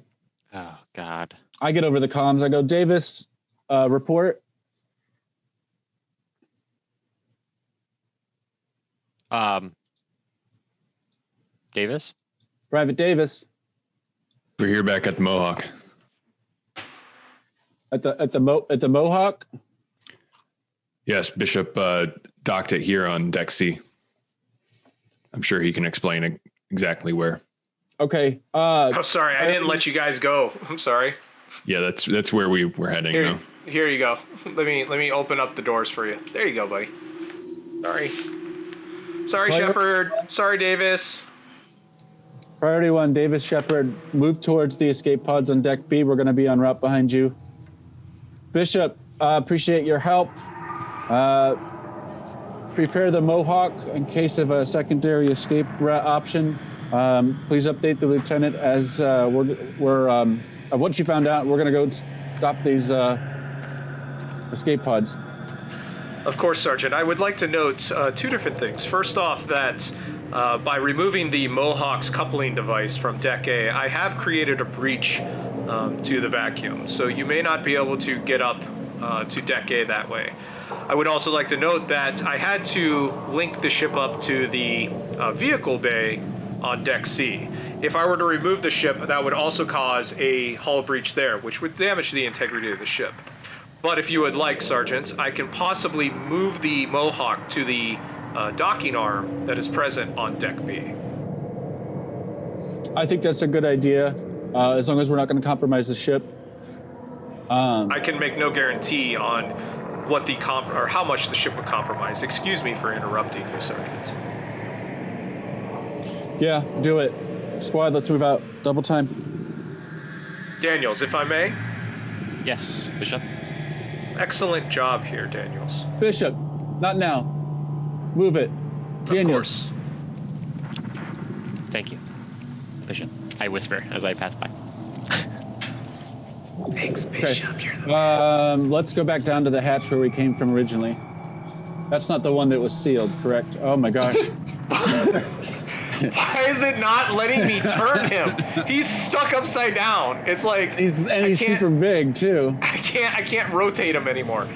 God. I get over the comms. I go, Davis, report. Davis? Private Davis. We're here back at the Mohawk. At the Mohawk? Yes, Bishop docked it here on Deck C. I'm sure he can explain exactly where. Okay. Oh, sorry, I didn't let you guys go. I'm sorry. Yeah, that's where we were heading. Here you go. Let me open up the doors for you. There you go, buddy. Sorry, Shepard. Sorry, Davis. Priority 1, Davis Shepard, move towards the escape pods on Deck B. We're going to be en route behind you. Bishop, appreciate your help. Prepare the Mohawk in case of a secondary escape option. Please update the lieutenant as we're once you found out, we're going to go stop these escape pods. Of course, Sergeant. I would like to note two different things. First off, that by removing the Mohawk's coupling device from Deck A, I have created a breach to the vacuum, so you may not be able to get up to Deck A that way. I would also like to note that I had to link the ship up to the vehicle bay on Deck C. If I were to remove the ship, that would also cause a hull breach there, which would damage the integrity of the ship. But if you would like, Sergeant, I can possibly move the Mohawk to the docking arm that is present on Deck B. I think that's a good idea, as long as we're not going to compromise the ship. I can make no guarantee on what or how much the ship would compromise. Excuse me for interrupting you, Sergeant. Yeah, do it. Squad, let's move out. Double time. Daniels, if I may. Yes, Bishop. Excellent job here, Daniels. Bishop, not now. Move it. Daniels. Of course. Thank you, Bishop. I whisper as I pass by. Thanks, Bishop. Okay. You're the best. Let's go back down to the hatch where we came from originally. That's not the one that was sealed, correct? Oh my gosh. Why is it not letting me turn him? He's stuck upside down. It's like he's super big too. I can't rotate him anymore.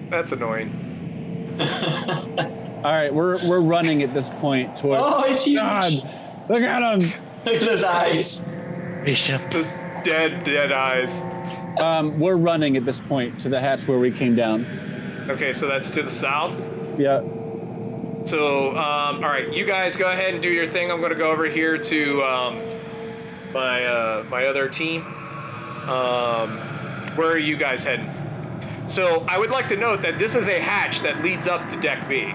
That's annoying. All right, we're running at this point toward. Oh, it's huge! God, look at him! Look at those eyes. Bishop. Those dead eyes. We're running at this point to the hatch where we came down. Okay, so that's to the south. Yeah. So, all right, you guys go ahead and do your thing. I'm going to go over here to my other team. Where are you guys heading? So, I would like to note that this is a hatch that leads up to Deck B.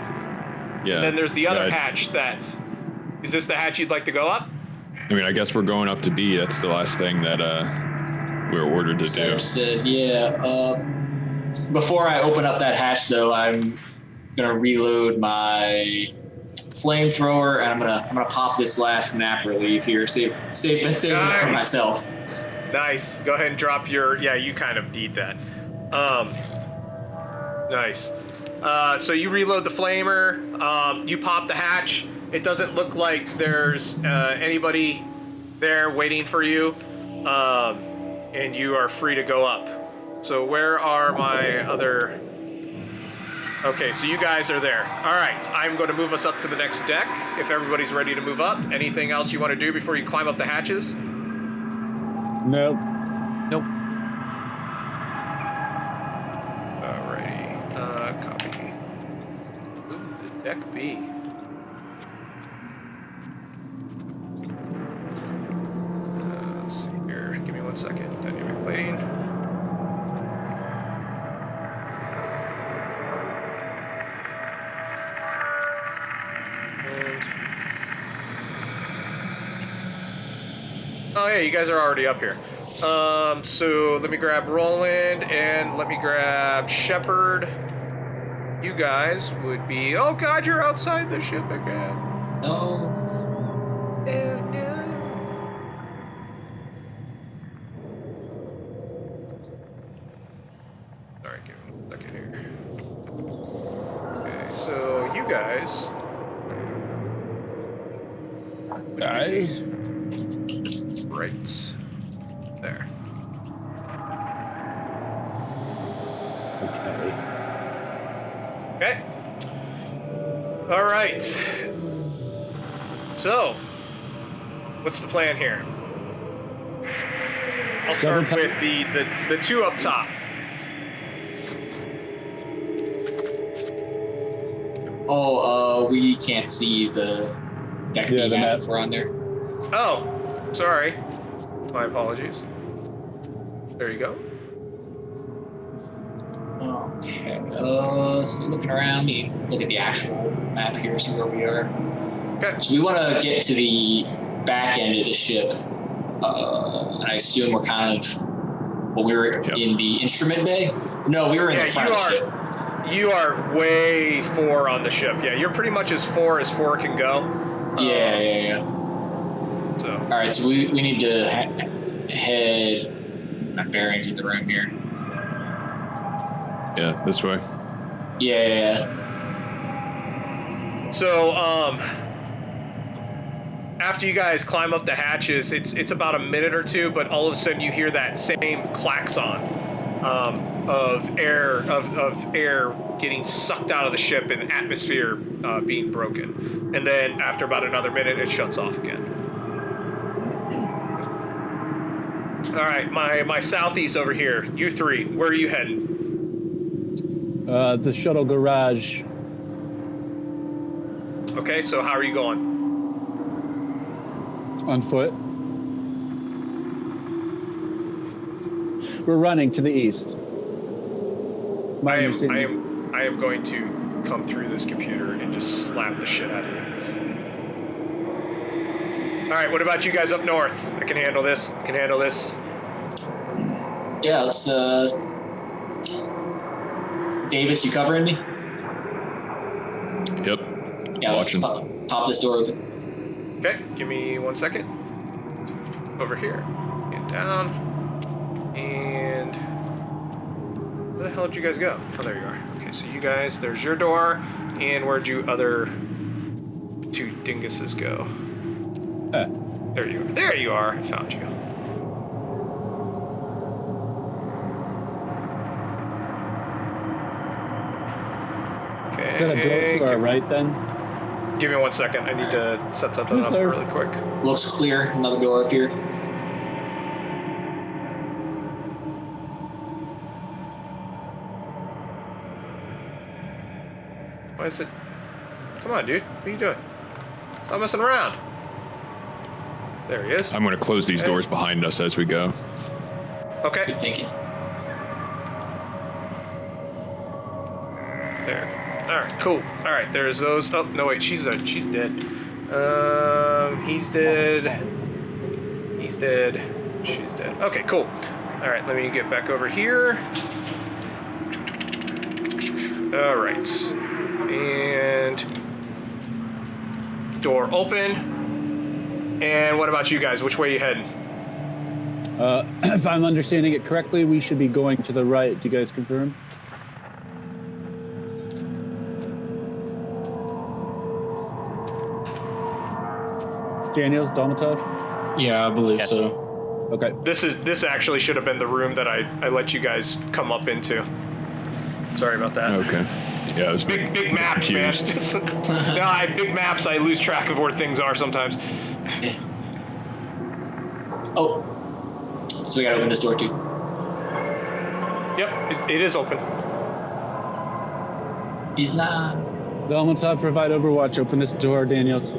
Yeah. And then there's the other hatch that... Is this the hatch you'd like to go up? I mean, I guess we're going up to B. That's the last thing that we're ordered to do. Said, yeah. Before I open up that hatch, though, I'm gonna reload my flamethrower, and I'm gonna pop this last nap relief here. Save it for myself. Nice. Go ahead and drop your. Yeah, you kind of need that. Nice. So you reload the flamer. You pop the hatch. It doesn't look like there's anybody there waiting for you, and you are free to go up. So where are my other... Okay, so you guys are there. All right, I'm going to move us up to the next deck if everybody's ready to move up. Anything else you want to do before you climb up the hatches? Nope. Nope. Alrighty, copy. Ooh, deck B. second. Dynamic lighting. And... oh yeah, you guys are already up here. So let me grab Roland and let me grab Shepard. You guys would be... oh god, you're outside the ship again. Oh. Oh no. Sorry, give me a second here. Okay, so you guys... Guys? right there. Okay. Okay. All right. So, what's the plan here? I'll start with the two up top. Oh, we can't see the deck Yeah, the map map. if we're on there. Oh, sorry. My apologies. There you go. Okay. So we're looking around. You look at the actual map here, see where we are. Okay. So we want to get to the back end of the ship. And I assume we're kind of... well, we were in the instrument bay? No, we were in the front of the ship. You are way fore on the ship. Yeah, you're pretty much as fore can go. Yeah. So. All right, so we need to head my bearings in the room here. Yeah, this way. Yeah. So, after you guys climb up the hatches, it's about a minute or two, but all of a sudden you hear that same klaxon of air getting sucked out of the ship and atmosphere being broken, and then after about another minute, it shuts off again. All right, my southeast over here. You three, where are you heading? The shuttle garage. Okay, so how are you going? On foot. We're running to the east. I am going to come through this computer and just slap the shit out of you. All right, what about you guys up north? I can handle this. Yeah, let's, Davis, you covering me? Yep. Yeah, Watching. let's pop this door open. Okay, give me 1 second. Over here. And down. And... where the hell did you guys go? Oh, there you are. Okay, so you guys, there's your door. And where'd you other two dinguses go? There you are. There you are. I found you. Okay. Is that a door to our right then? Give me 1 second. I need to set something up really quick. Looks clear. Another door up here. Why is it? Come on, dude. What are you doing? Stop messing around. There he is. I'm going to close these doors behind us as we go. Okay. Good thinking. There. All right. Cool. All right. There's those. Oh no, wait. She's dead. He's dead. He's dead. She's dead. Okay. Cool. All right. Let me get back over here. All right. And door open. And what about you guys? Which way are you heading? If I'm understanding it correctly, we should be going to the right. Do you guys confirm? Daniels, Dolmatov? Yeah, I believe Yes. so. Okay. This actually should have been the room that I let you guys come up into. Sorry about that. Okay. Yeah, it was Big maps, man. confused. Big maps. I lose track of where things are sometimes. Oh. So we gotta open this door too. Yep, it is open. He's not. Dolmatov, provide overwatch. Open this door, Daniels.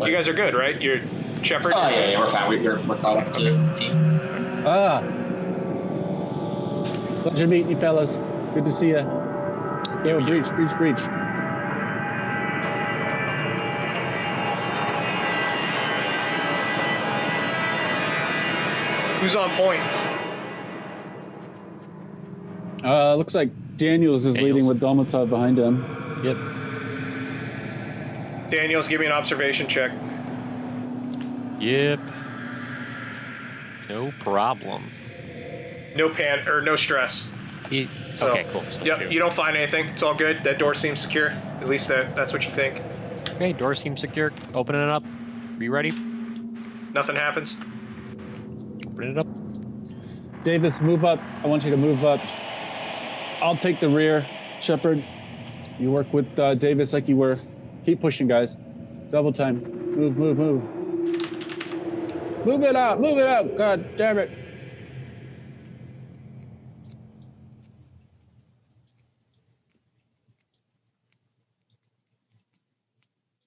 You guys are good, right? You're Shepard. Oh yeah, we're fine. We're caught up to the team. Pleasure meeting you, fellas. Good to see you. Yeah, breach. Who's on point? Looks like Daniels is leading with Dolmatov behind him. Yep. Daniels, give me an observation check. Yep. No problem. No stress. Okay, cool. So Yep, you don't find anything. It's all good. That door seems secure. At least that's what you think. Okay, door seems secure. Opening it up. Be ready. Nothing happens. Open it up. Davis, move up. I want you to move up. I'll take the rear. Shepard, you work with Davis like you were. Keep pushing, guys. Double time. Move. Move it out. God damn it.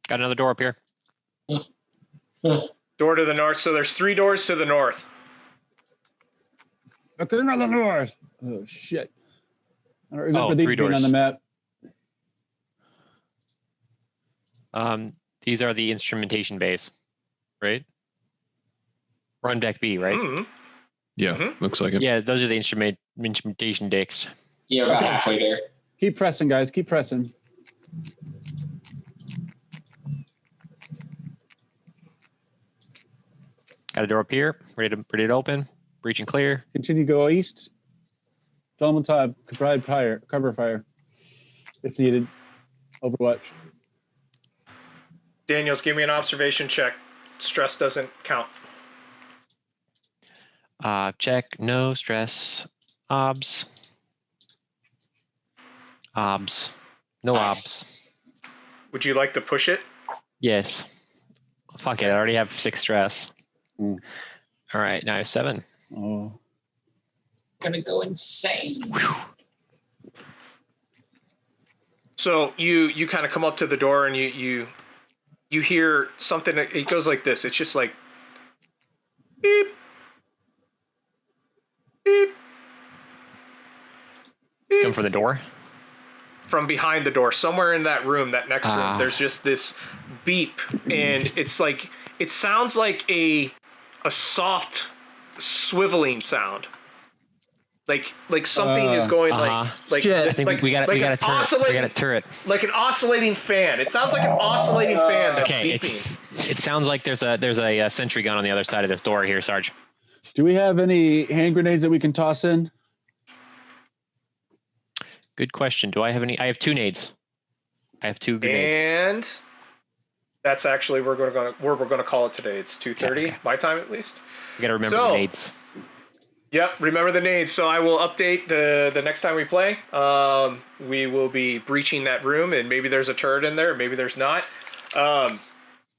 Got another door up here. Door to the north. So there's 3 doors to the north. Okay, another north. Oh, shit. I don't remember these 3 being doors on the map. These are the instrumentation bays, right? We're on deck B, right? Mm-hmm. Yeah, looks like it. Yeah, those are the instrumentation decks. Yeah, we're about halfway there. Keep pressing, guys. Keep pressing. Got a door up here. Ready to open. Breach and clear. Continue to go east. Dolmatov, provide cover fire if needed. Overwatch. Daniels, give me an observation check. Stress doesn't count. Check. No stress. Obs. No obs. Would you like to push it? Yes. Fuck it. I already have 6 stress. Mm. All right. Now I have 7. Oh. Gonna go insane. So you kind of come up to the door and you hear something. It goes like this. It's just like beep, beep, beep. Come for the door. From behind the door, somewhere in that room, that next room, there's just this beep, and it's like it sounds like a soft swiveling sound. Like something is going like Shit. I think we got a turret. We got a turret. Like an oscillating fan. It sounds like an oscillating fan that's Okay, beeping. it sounds like there's a sentry gun on the other side of this door here, Sarge. Do we have any hand grenades that we can toss in? Good question. Do I have any? I have 2 nades. I have 2 grenades. And that's actually we're gonna call it today. It's 2:30 Okay. my time at least. You got to remember the nades. Yep, remember the nades. So I will update the next time we play. We will be breaching that room, and maybe there's a turret in there, maybe there's not.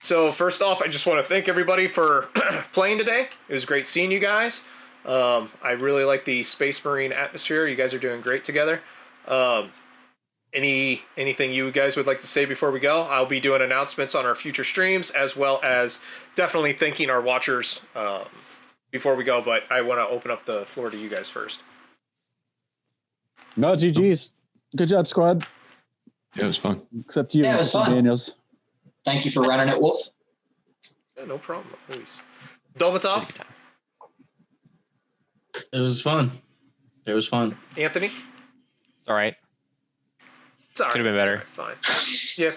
So first off, I just want to thank everybody for playing today. It was great seeing you guys. I really like the Space Marine atmosphere. You guys are doing great together. Anything you guys would like to say before we go? I'll be doing announcements on our future streams, as well as definitely thanking our watchers before we go, but I want to open up the floor to you guys first. No, GG's. Good job, squad. Yeah, it was fun. Except you, Yeah, it was fun. Daniels. Thank you for running it, Wolf. Yeah, no problem. Please. Dolmatov? It was fun. Anthony? It's all right. Sorry. Could have been better. Fine. Yeah.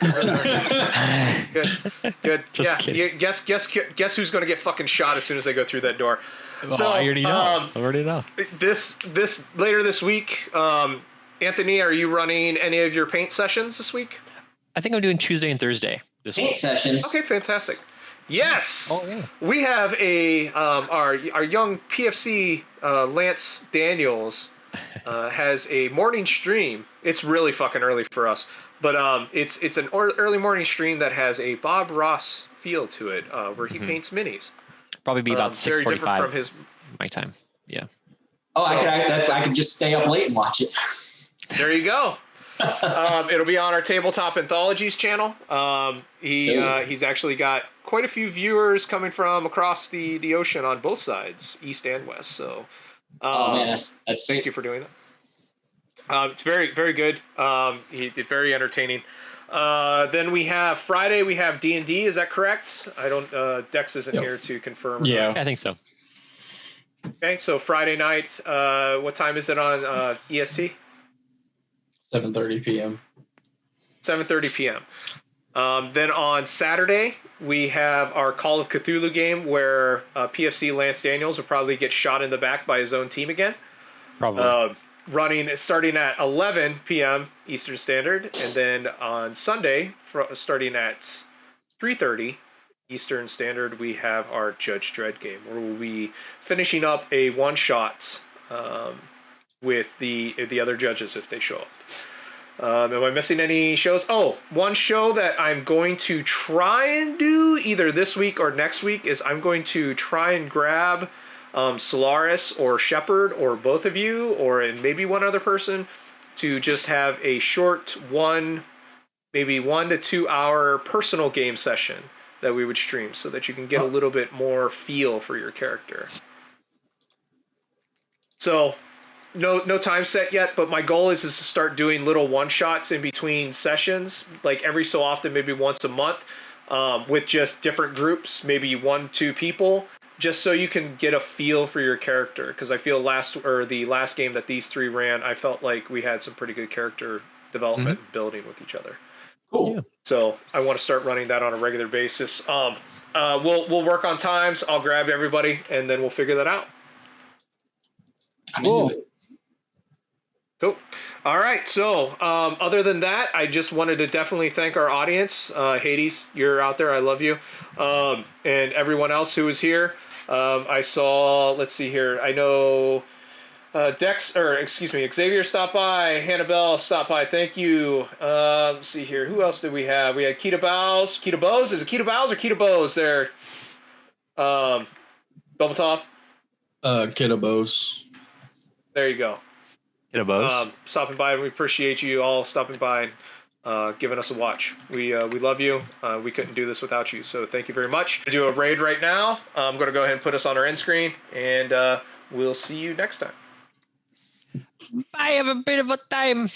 Good. Just Yeah. kidding. Guess who's going to get fucking shot as soon as they go through that door? So I already know. I already know. This later this week, Anthony, are you running any of your paint sessions this week? I think I'm doing Tuesday and Thursday this Paint week. sessions. Okay, fantastic. Yes. Oh yeah. We have a our young PFC Lance Daniels has a morning stream. It's really fucking early for us, but it's an early morning stream that has a Bob Ross feel to it, where he paints minis. Probably be about Very different 6:45 from his. my time. Yeah. Oh, I could just stay up late and watch it. There you go. It'll be on our Tabletop Anthologies channel. He's actually got quite a few viewers coming from across the ocean on both sides, east and west. So, oh man, that's thank you for doing that. It's very, very good. It's very entertaining. Then we have Friday. We have D&D. Is that correct? I don't. Dex isn't here to confirm. Yeah, I think so. Okay, so Friday night. What time is it on EST? 7:30 p.m. 7:30 p.m. Then on Saturday, we have our Call of Cthulhu game where PFC Lance Daniels will probably get shot in the back by his own team again. Probably. Starting at 11 p.m. Eastern Standard, and then on Sunday, starting at 3:30 Eastern Standard, we have our Judge Dredd game, where we'll be finishing up a one-shot with the other judges if they show up. Am I missing any shows? Oh, one show that I'm going to try and do either this week or next week is I'm going to try and grab Solaris or Shepard or both of you or maybe one other person to just have a short maybe 1 to 2 hour personal game session that we would stream so that you can get a little bit more feel for your character. So no time set yet, but my goal is to start doing little one-shots in between sessions, like every so often, maybe once a month, with just different groups, maybe 1-2 people, just so you can get a feel for your character. Because I feel the last game that these three ran, I felt like we had some pretty good character development and building with each other. Cool. Yeah. So I want to start running that on a regular basis. We'll work on times. I'll grab everybody, and then we'll figure that out. I'm into it. Cool. All right. So other than that, I just wanted to definitely thank our audience. Hades, you're out there. I love you. And everyone else who was here. I saw, let's see here. I know Xavier stopped by. Hannibal stopped by. Thank you. Let's see here. Who else did we have? We had Keita Bows. Keita Bows? Is it Keita Bows or Keita Bows there? Doubletop? Kiddo Bose. There you go. Kiddo Stopping by. We appreciate you all stopping by and giving us a watch. We love you. We couldn't do this without you, so thank you very much. I do a raid right now. I'm going to go ahead and put us on our end screen, and we'll see you next time. I have a bit of a time.